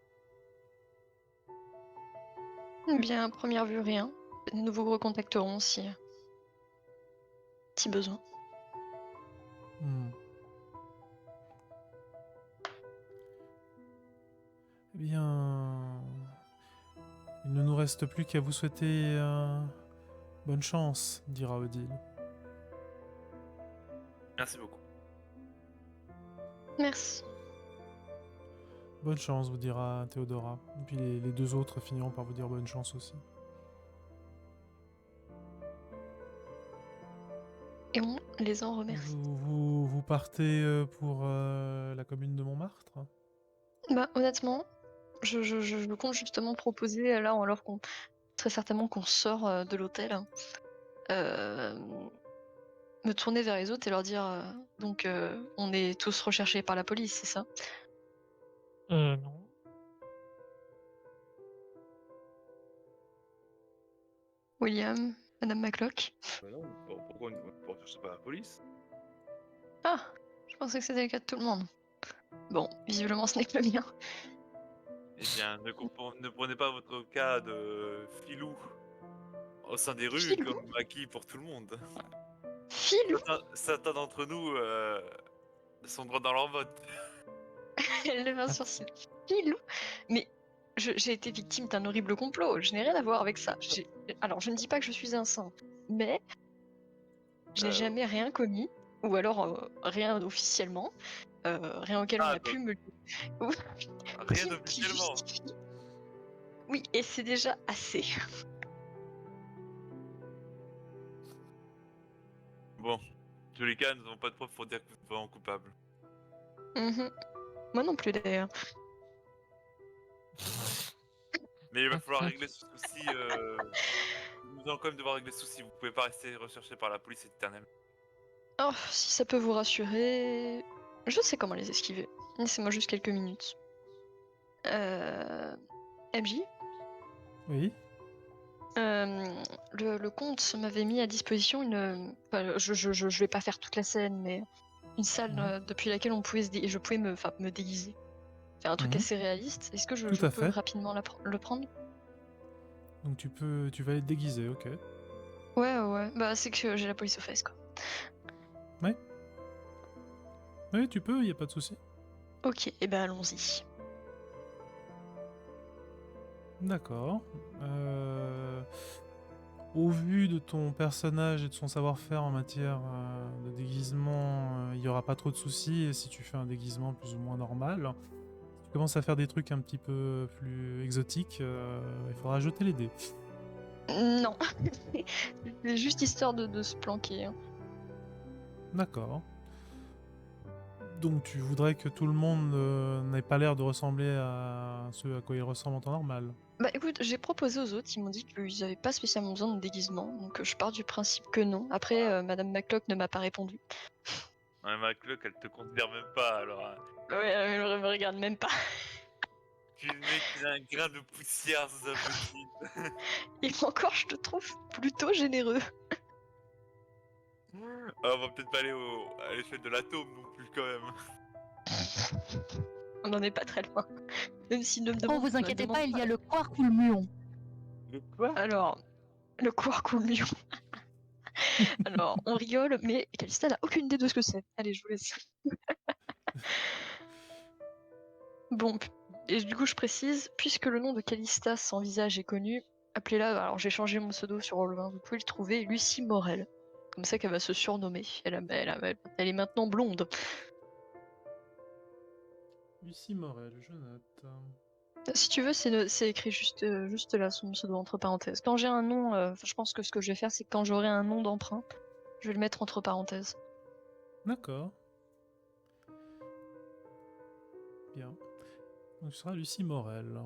Speaker 3: Bien, à première vue, rien. Nous vous recontacterons si besoin.
Speaker 1: Hmm. Eh bien, il ne nous reste plus qu'à vous souhaiter bonne chance, dira Odile.
Speaker 4: Merci beaucoup.
Speaker 3: Merci.
Speaker 1: Bonne chance, vous dira Théodora. Et puis les deux autres finiront par vous dire bonne chance aussi.
Speaker 3: Et on les en remercie.
Speaker 1: Vous partez pour la commune de Montmartre?
Speaker 3: Bah, honnêtement, je compte justement proposer, là, alors qu'on. Très certainement qu'on sort de l'hôtel, me tourner vers les autres et leur dire donc on est tous recherchés par la police, c'est ça?
Speaker 2: Non.
Speaker 3: William, Madame Maclock.
Speaker 4: Non, pourquoi on ne recherche pas la police?
Speaker 3: Ah, je pensais que c'était le cas de tout le monde. Bon, visiblement ce n'est que le mien.
Speaker 4: Eh bien, ne prenez pas votre cas de filou au sein des rues
Speaker 3: Filou?
Speaker 4: comme acquis pour tout le monde.
Speaker 3: Filou?
Speaker 4: Certains d'entre nous sont droits dans leur vote.
Speaker 3: Elle lève un sourcil. Filou? Mais j'ai été victime d'un horrible complot, je n'ai rien à voir avec ça. Alors, je ne dis pas que je suis un saint, mais Je n'ai jamais rien commis, ou alors rien officiellement, rien auquel on
Speaker 4: Ah,
Speaker 3: a pu me...
Speaker 4: rien
Speaker 3: qui
Speaker 4: officiellement.
Speaker 3: justifie. Oui, et c'est déjà assez.
Speaker 4: Bon, en tous les cas, nous n'avons pas de preuves pour dire que vous êtes vraiment coupable.
Speaker 3: Mhm. Moi non plus d'ailleurs.
Speaker 4: Mais il va falloir
Speaker 2: Après,
Speaker 4: régler ce souci. Nous allons quand même devoir régler ce souci. Vous pouvez pas rester recherché par la police éternelle.
Speaker 3: Oh, si ça peut vous rassurer, je sais comment les esquiver. Laissez-moi juste quelques minutes. MJ,
Speaker 1: Oui.
Speaker 3: le comte m'avait mis à disposition une... enfin, je vais pas faire toute la scène, mais une salle
Speaker 1: Mhm.
Speaker 3: depuis laquelle on pouvait je pouvais me déguiser. Faire un truc
Speaker 1: Mhm.
Speaker 3: assez réaliste. Est-ce que
Speaker 1: Tout
Speaker 3: je
Speaker 1: à
Speaker 3: peux
Speaker 1: fait.
Speaker 3: rapidement le prendre?
Speaker 1: Donc tu vas être déguisé, ok.
Speaker 3: Ouais. Bah c'est que j'ai la police aux fesses, quoi.
Speaker 1: Oui, tu peux, y a pas de souci.
Speaker 3: Ok, et ben allons-y.
Speaker 1: D'accord. Au vu de ton personnage et de son savoir-faire en matière de déguisement, il n'y aura pas trop de soucis. Et si tu fais un déguisement plus ou moins normal, si tu commences à faire des trucs un petit peu plus exotiques, il faudra jeter les dés.
Speaker 3: Non, c'est juste histoire de se planquer, hein.
Speaker 1: D'accord. Donc tu voudrais que tout le monde n'ait pas l'air de ressembler à ce à quoi il ressemble en temps normal.
Speaker 3: Bah écoute, j'ai proposé aux autres, ils m'ont dit qu'ils n'avaient pas spécialement besoin de déguisement, donc je pars du principe que non. Après, Madame McClock ne m'a pas répondu.
Speaker 4: Ouais, ma cloque, elle te considère même pas, alors.
Speaker 3: Ouais, elle me regarde même pas.
Speaker 4: Tu le mec, il a un grain de poussière sous sa petite.
Speaker 3: Et encore, je te trouve plutôt généreux.
Speaker 4: On va peut-être pas aller à l'échelle de l'atome non plus, quand même.
Speaker 3: On n'en est pas très loin. Même s'il ne me
Speaker 5: Oh,
Speaker 3: demande
Speaker 5: vous inquiétez
Speaker 3: demande
Speaker 5: pas, il y a le quark ou le muon.
Speaker 4: Le quoi?
Speaker 3: Alors, le quark ou le lion. Alors, on rigole, mais Calista n'a aucune idée de ce que c'est. Allez, je vous laisse. Bon, et du coup, je précise, puisque le nom de Calista sans visage est connu, appelez-la, alors j'ai changé mon pseudo sur Roll20, vous pouvez le trouver, Lucie Morel. Comme ça qu'elle va se surnommer. Elle est maintenant blonde.
Speaker 1: Lucie Morel, je note.
Speaker 3: Si tu veux, c'est écrit juste là, son pseudo entre parenthèses. Quand j'ai un nom, je pense que ce que je vais faire, c'est que quand j'aurai un nom d'emprunt, je vais le mettre entre parenthèses.
Speaker 1: D'accord. Bien. Donc ce sera Lucie Morel.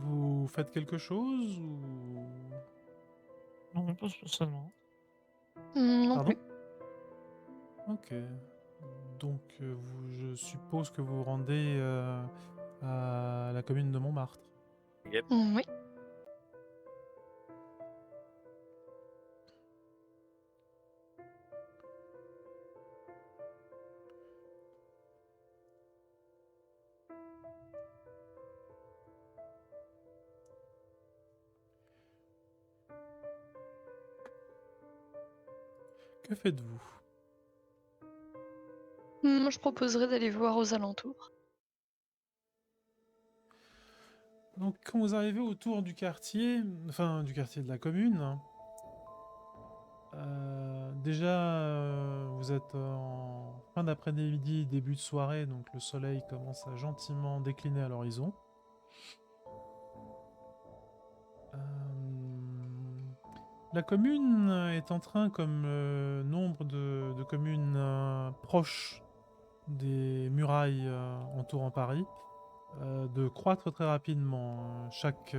Speaker 1: Vous faites quelque chose ou...
Speaker 2: non, pas spécialement.
Speaker 3: Non
Speaker 1: Pardon?
Speaker 3: plus.
Speaker 1: Ok. Donc je suppose que vous vous rendez à la commune de Montmartre.
Speaker 4: Yep.
Speaker 3: Oui.
Speaker 1: Que faites-vous?
Speaker 3: Moi, je proposerais d'aller voir aux alentours.
Speaker 1: Donc quand vous arrivez autour du quartier, enfin du quartier de la commune, déjà vous êtes en fin d'après-midi, début de soirée, donc le soleil commence à gentiment décliner à l'horizon. La commune est en train, comme nombre de communes proches des murailles entourant Paris, de croître très rapidement. Chaque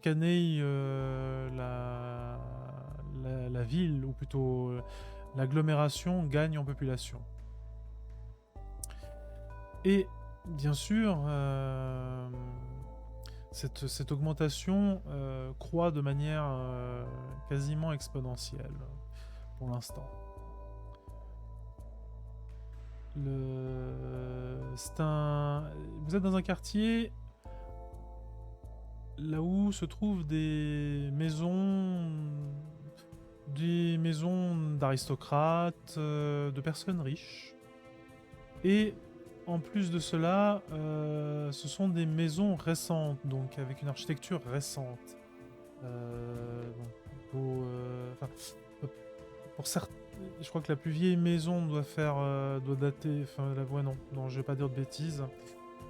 Speaker 1: année, la ville, ou plutôt l'agglomération, gagne en population. Et bien sûr, cette augmentation croît de manière quasiment exponentielle pour l'instant. Vous êtes dans un quartier là où se trouvent des maisons d'aristocrates, de personnes riches. Et en plus de cela, ce sont des maisons récentes, donc avec une architecture récente. Pour certains, je crois que la plus vieille maison doit dater. Enfin, ouais, non, je vais pas dire de bêtises.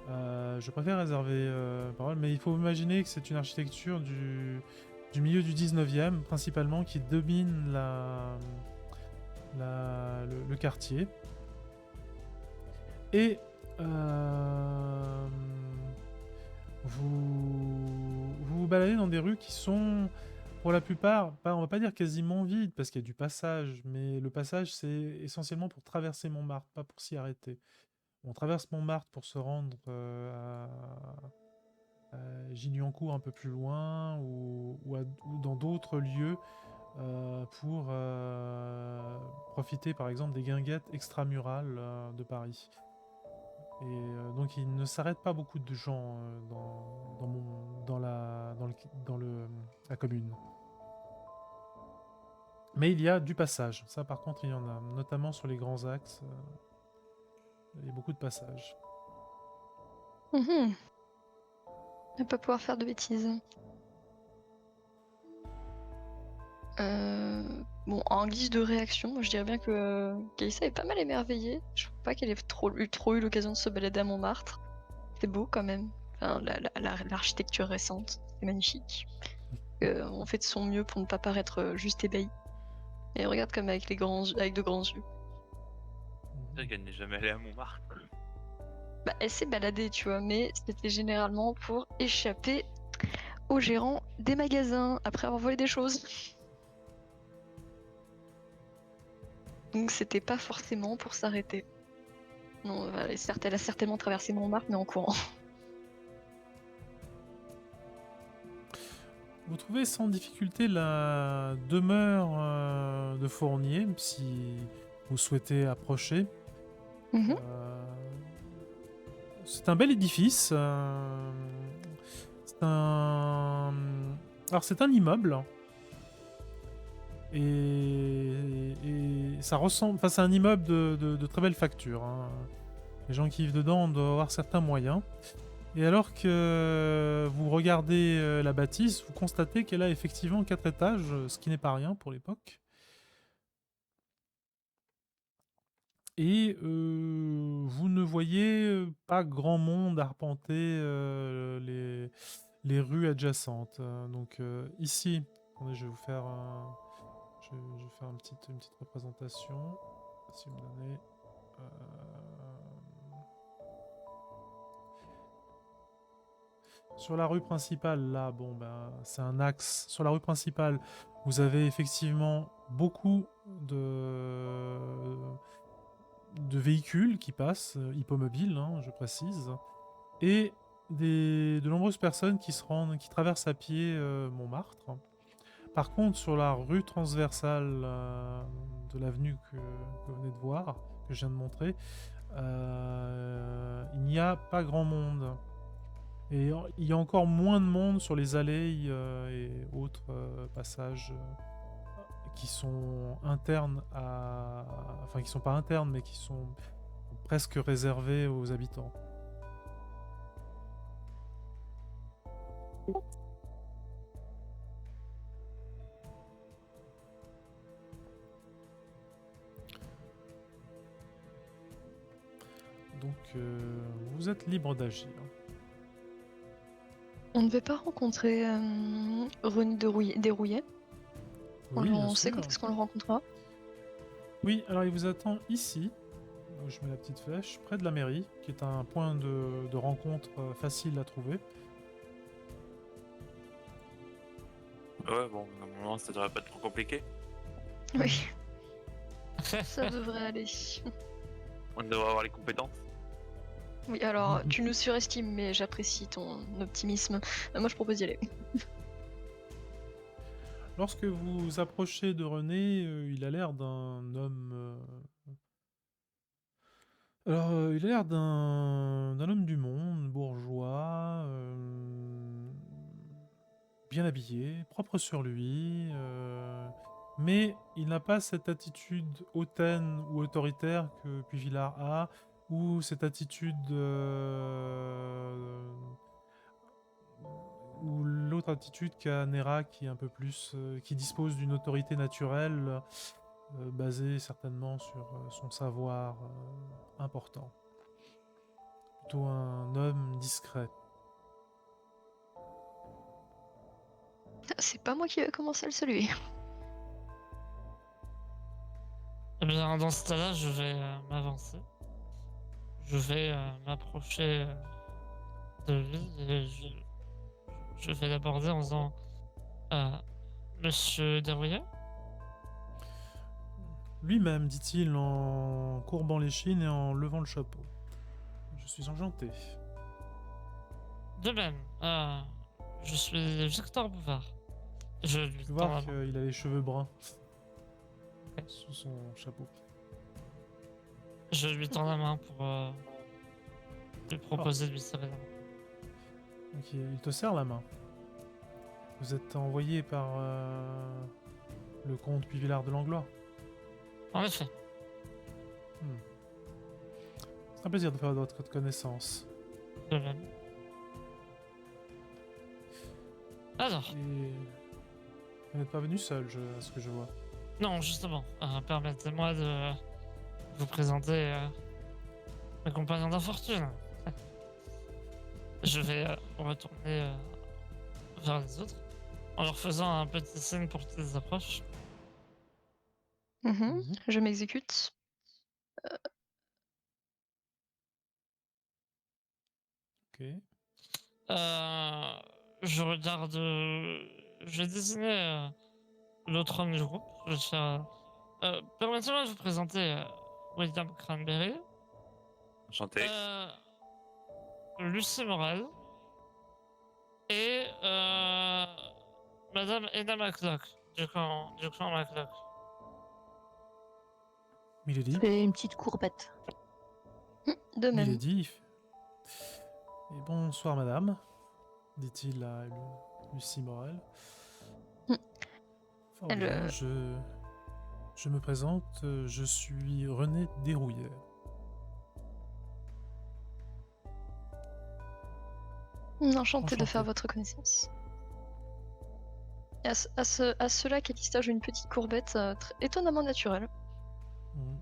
Speaker 1: Je préfère réserver parole, mais il faut imaginer que c'est une architecture du milieu du 19e, principalement, qui domine le quartier. Et vous baladez dans des rues qui sont, pour la plupart, on va pas dire quasiment vides, parce qu'il y a du passage, mais le passage, c'est essentiellement pour traverser Montmartre, pas pour s'y arrêter. On traverse Montmartre pour se rendre à Gilliancourt un peu plus loin, ou dans d'autres lieux, pour profiter par exemple des guinguettes extramurales de Paris. Et donc il ne s'arrête pas beaucoup de gens dans la commune. Mais il y a du passage, ça par contre il y en a, notamment sur les grands axes, il y a beaucoup de passages.
Speaker 3: Ne pas pouvoir faire de bêtises. Bon, en guise de réaction, moi, je dirais bien que Kalissa est pas mal émerveillée. Je trouve pas qu'elle ait trop eu l'occasion de se balader à Montmartre. C'est beau quand même. Enfin, l'architecture récente, c'est magnifique. On fait de son mieux pour ne pas paraître juste ébahi. Et regarde comme avec de grands yeux.
Speaker 4: C'est vrai qu'elle n'est jamais allée à Montmartre.
Speaker 3: Bah, elle s'est baladée, tu vois, mais c'était généralement pour échapper au gérant des magasins après avoir volé des choses. Donc c'était pas forcément pour s'arrêter. Non, elle a certainement traversé Montmartre, mais en courant.
Speaker 1: Vous trouvez sans difficulté la demeure de Fournier, si vous souhaitez approcher. C'est un bel édifice. Alors c'est un immeuble. Et ça ressemble. Enfin, c'est un immeuble de très belle facture. Les gens qui vivent dedans doivent avoir certains moyens. Et alors que vous regardez la bâtisse, vous constatez qu'elle a effectivement 4 étages, ce qui n'est pas rien pour l'époque. Et vous ne voyez pas grand monde arpenter les rues adjacentes. Donc ici, attendez, je vais vous faire une petite représentation. Si vous me donnez... Sur la rue principale, là, bon, ben, c'est un axe. Sur la rue principale, vous avez effectivement beaucoup de véhicules qui passent, hippomobiles, je précise, et de nombreuses personnes qui traversent à pied Montmartre. Par contre, sur la rue transversale de l'avenue que vous venez de voir, que je viens de montrer, il n'y a pas grand monde. Et il y a encore moins de monde sur les allées et autres passages qui sont internes à... Enfin, qui sont pas internes, mais qui sont presque réservés aux habitants. Donc, vous êtes libre d'agir.
Speaker 3: On ne veut pas rencontrer René Desrouillets.
Speaker 1: Oui,
Speaker 3: On sait quand est-ce qu'on le rencontrera.
Speaker 1: Oui, alors il vous attend ici. Donc, je mets la petite flèche, près de la mairie, qui est un point de rencontre facile à trouver.
Speaker 4: Ouais, bon, normalement, ça devrait pas être trop compliqué.
Speaker 3: Oui. Ça devrait aller.
Speaker 4: On devrait avoir les compétences.
Speaker 3: Oui, alors tu nous surestimes, mais j'apprécie ton optimisme. Moi, je propose d'y aller.
Speaker 1: Lorsque vous approchez de René, il a l'air d'un homme... Alors, il a l'air d'un homme du monde, bourgeois, bien habillé, propre sur lui, mais il n'a pas cette attitude hautaine ou autoritaire que Puvillard a, ou cette attitude ou l'autre attitude qu'a Nera qui est un peu plus qui dispose d'une autorité naturelle basée certainement sur son savoir important. Plutôt un homme discret.
Speaker 3: C'est pas moi qui vais commencer à le saluer.
Speaker 2: Eh bien, dans ce cas-là, je vais m'avancer. Je vais m'approcher de lui et je vais l'aborder en disant Monsieur Derouillet.
Speaker 1: Lui-même, dit-il en courbant l'échine et en levant le chapeau. Je suis enchanté.
Speaker 2: De même, je suis Victor Bouvard. Je lui
Speaker 1: Tu
Speaker 2: tends
Speaker 1: vois
Speaker 2: la main.
Speaker 1: qu'il a les cheveux bruns
Speaker 2: Ok.
Speaker 1: sous son chapeau.
Speaker 2: Je lui tends la main pour lui proposer de lui serrer la main.
Speaker 1: Ok, il te serre la main. Vous êtes envoyé par le comte Puivillard de Langlois.
Speaker 2: En effet,
Speaker 1: C'est un plaisir de faire votre connaissance.
Speaker 2: de même. Alors,
Speaker 1: Et vous n'êtes pas venu seul, à ce que je vois.
Speaker 2: non, justement, permettez-moi de vous présenter mes compagnons d'infortune. Je vais retourner vers les autres en leur faisant un petit signe pour qu'ils approchent.
Speaker 3: Mhm, je m'exécute.
Speaker 1: Ok.
Speaker 2: Je regarde. Je vais désigner l'autre homme du groupe. Je vais faire. Permettez-moi de vous présenter William Cranberry,
Speaker 4: Enchanté.
Speaker 2: Lucie Morel et Madame Edna MacLock du clan MacLock.
Speaker 1: Milady.
Speaker 5: Fais une petite courbette.
Speaker 3: De même.
Speaker 1: Milady. Et bonsoir madame, dit-il à Lucie Morel. Fort
Speaker 3: Elle,
Speaker 1: bien, je me présente, je suis René Derouillet.
Speaker 3: Enchanté de
Speaker 1: Enchanté.
Speaker 3: faire votre connaissance. Et à cela, Calista joue une petite courbette étonnamment naturelle.
Speaker 1: Mhm.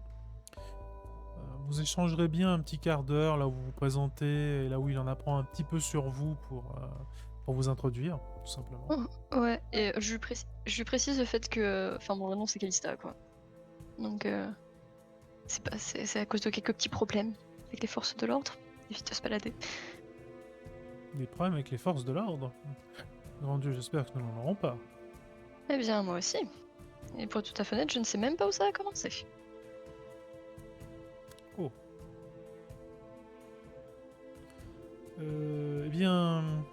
Speaker 1: Vous échangerez bien un petit quart d'heure là où vous vous présentez et là où il en apprend un petit peu sur vous pour vous introduire, tout simplement.
Speaker 3: Ouais, et je lui précise le fait que. Enfin, mon nom c'est Calista, quoi. Donc, c'est à cause de quelques petits problèmes avec les forces de l'ordre. Évite de se balader.
Speaker 1: Des problèmes avec les forces de l'ordre. Grand Dieu, j'espère que nous n'en aurons pas.
Speaker 3: Eh bien, moi aussi. Et pour être tout à fait honnête, je ne sais même pas où ça a commencé.
Speaker 1: Oh. Eh bien,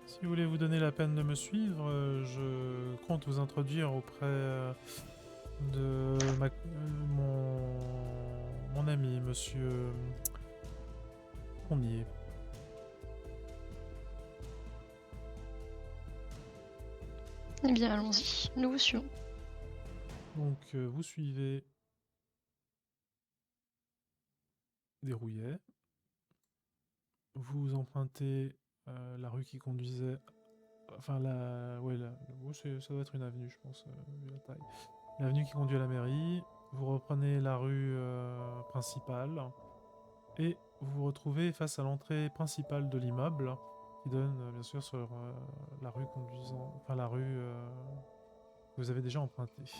Speaker 1: si vous voulez vous donner la peine de me suivre, je compte vous introduire auprès de mon ami, monsieur Fournier.
Speaker 3: Eh bien, allons-y. Nous vous suivons.
Speaker 1: Donc, vous suivez Derouillet. Vous empruntez la rue qui conduisait. Enfin, ça doit être une avenue, je pense, vu la taille. L'avenue qui conduit à la mairie. Vous reprenez la rue principale. Et vous vous retrouvez face à l'entrée principale de l'immeuble, qui donne bien sûr sur la rue conduisant. Enfin, la rue que vous avez déjà empruntée.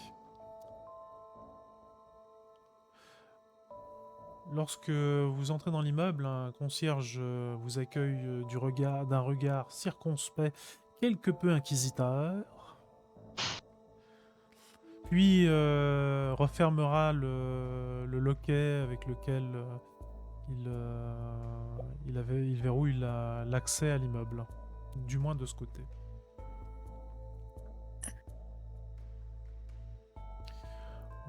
Speaker 1: Lorsque vous entrez dans l'immeuble, un concierge vous accueille d'un regard circonspect, quelque peu inquisiteur, puis refermera le loquet avec lequel il verrouille l'accès à l'immeuble, du moins de ce côté.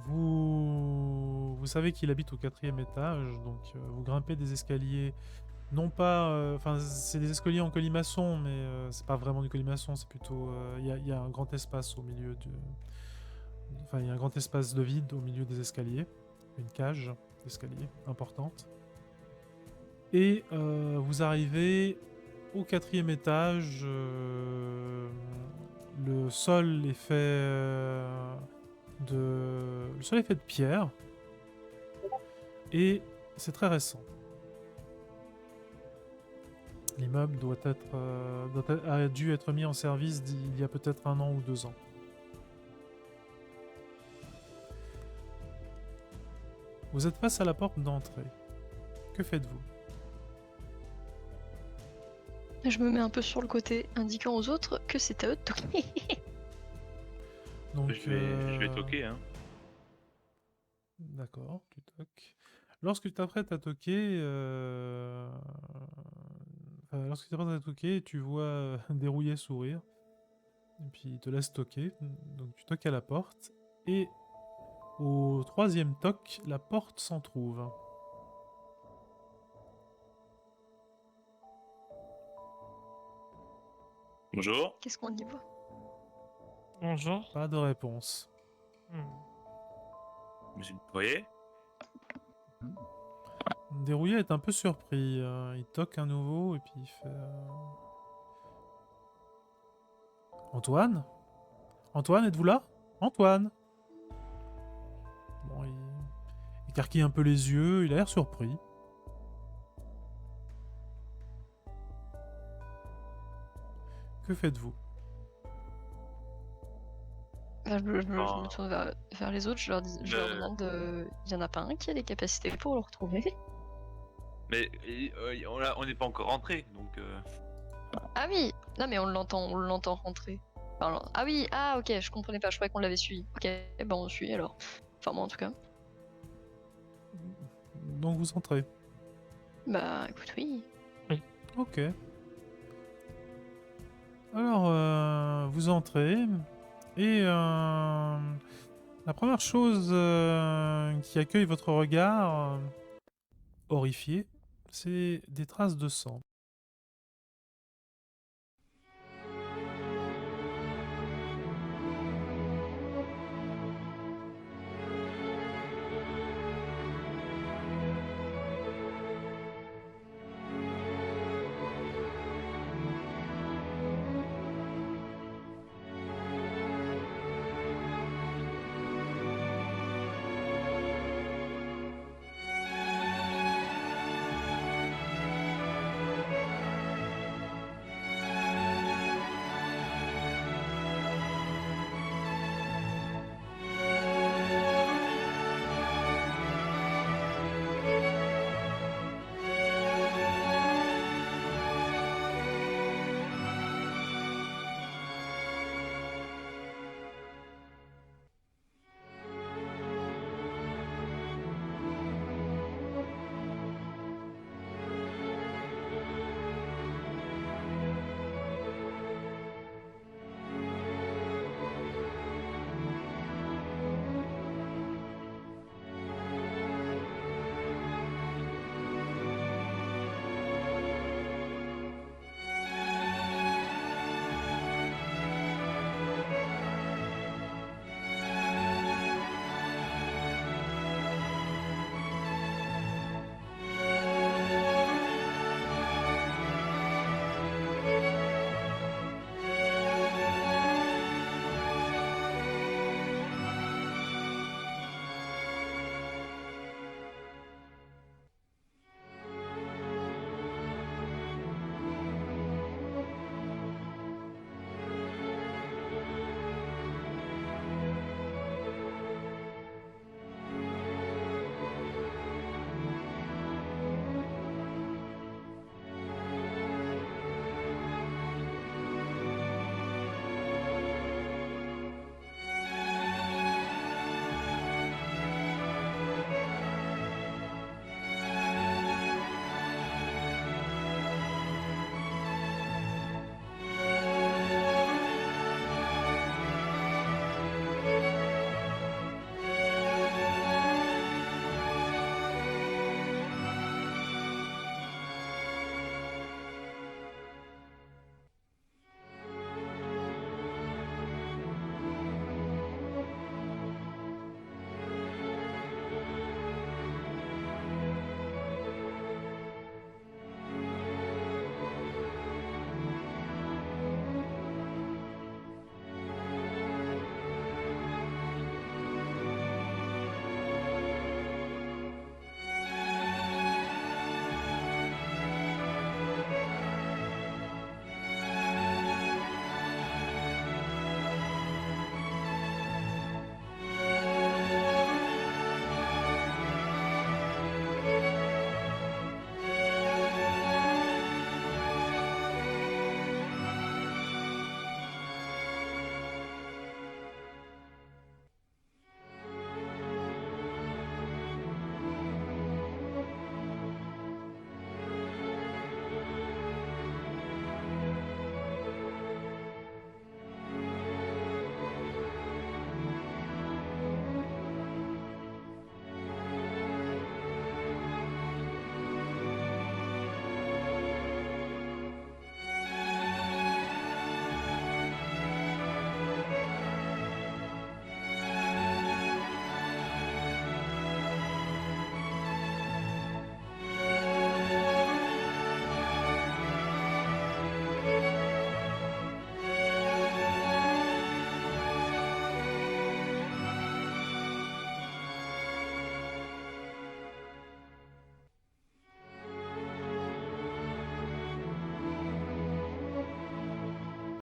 Speaker 1: Vous savez qu'il habite au 4e étage, donc vous grimpez des escaliers, non pas... Enfin, c'est des escaliers en colimaçon, mais c'est pas vraiment du colimaçon, c'est plutôt... Il y a un grand espace au milieu du... Enfin, il y a un grand espace de vide au milieu des escaliers, une cage d'escalier importante. Et vous arrivez au 4e étage. Le sol est fait le sol est fait de pierre. Et c'est très récent. L'immeuble a dû être mis en service il y a peut-être 1 an ou 2 ans. Vous êtes face à la porte d'entrée. Que faites-vous?
Speaker 3: Je me mets un peu sur le côté, indiquant aux autres que c'est à eux de toquer.
Speaker 1: Donc,
Speaker 4: Je vais toquer, hein.
Speaker 1: D'accord, tu toques. Lorsque tu t'apprêtes à toquer, tu vois Dérouillé sourire. Et puis il te laisse toquer. Donc tu toques à la porte. Et au 3e toc, la porte s'entrouvre.
Speaker 4: Bonjour.
Speaker 3: Qu'est-ce qu'on y voit?
Speaker 2: Bonjour.
Speaker 1: Pas de réponse.
Speaker 2: Hmm.
Speaker 4: Monsieur le voyez?
Speaker 1: Dérouillé est un peu surpris. Il toque à nouveau et puis il fait... Antoine? Antoine, êtes-vous là? Antoine? Bon, il écarquille un peu les yeux, il a l'air surpris. Que faites-vous?
Speaker 3: Je me
Speaker 4: Oh.
Speaker 3: tourne vers les autres, je leur demande, il y en a pas un qui a les capacités pour le retrouver?
Speaker 4: Mais on n'est pas encore rentré, donc...
Speaker 3: Ah oui! Non mais on l'entend rentrer. Enfin, ah oui, ah ok, je comprenais pas, je croyais qu'on l'avait suivi. Ok, bon on suit alors. Enfin moi en tout cas.
Speaker 1: Donc vous entrez.
Speaker 3: Bah écoute oui.
Speaker 1: Ok. Alors, vous entrez. Et la première chose qui accueille votre regard, horrifié, c'est des traces de sang.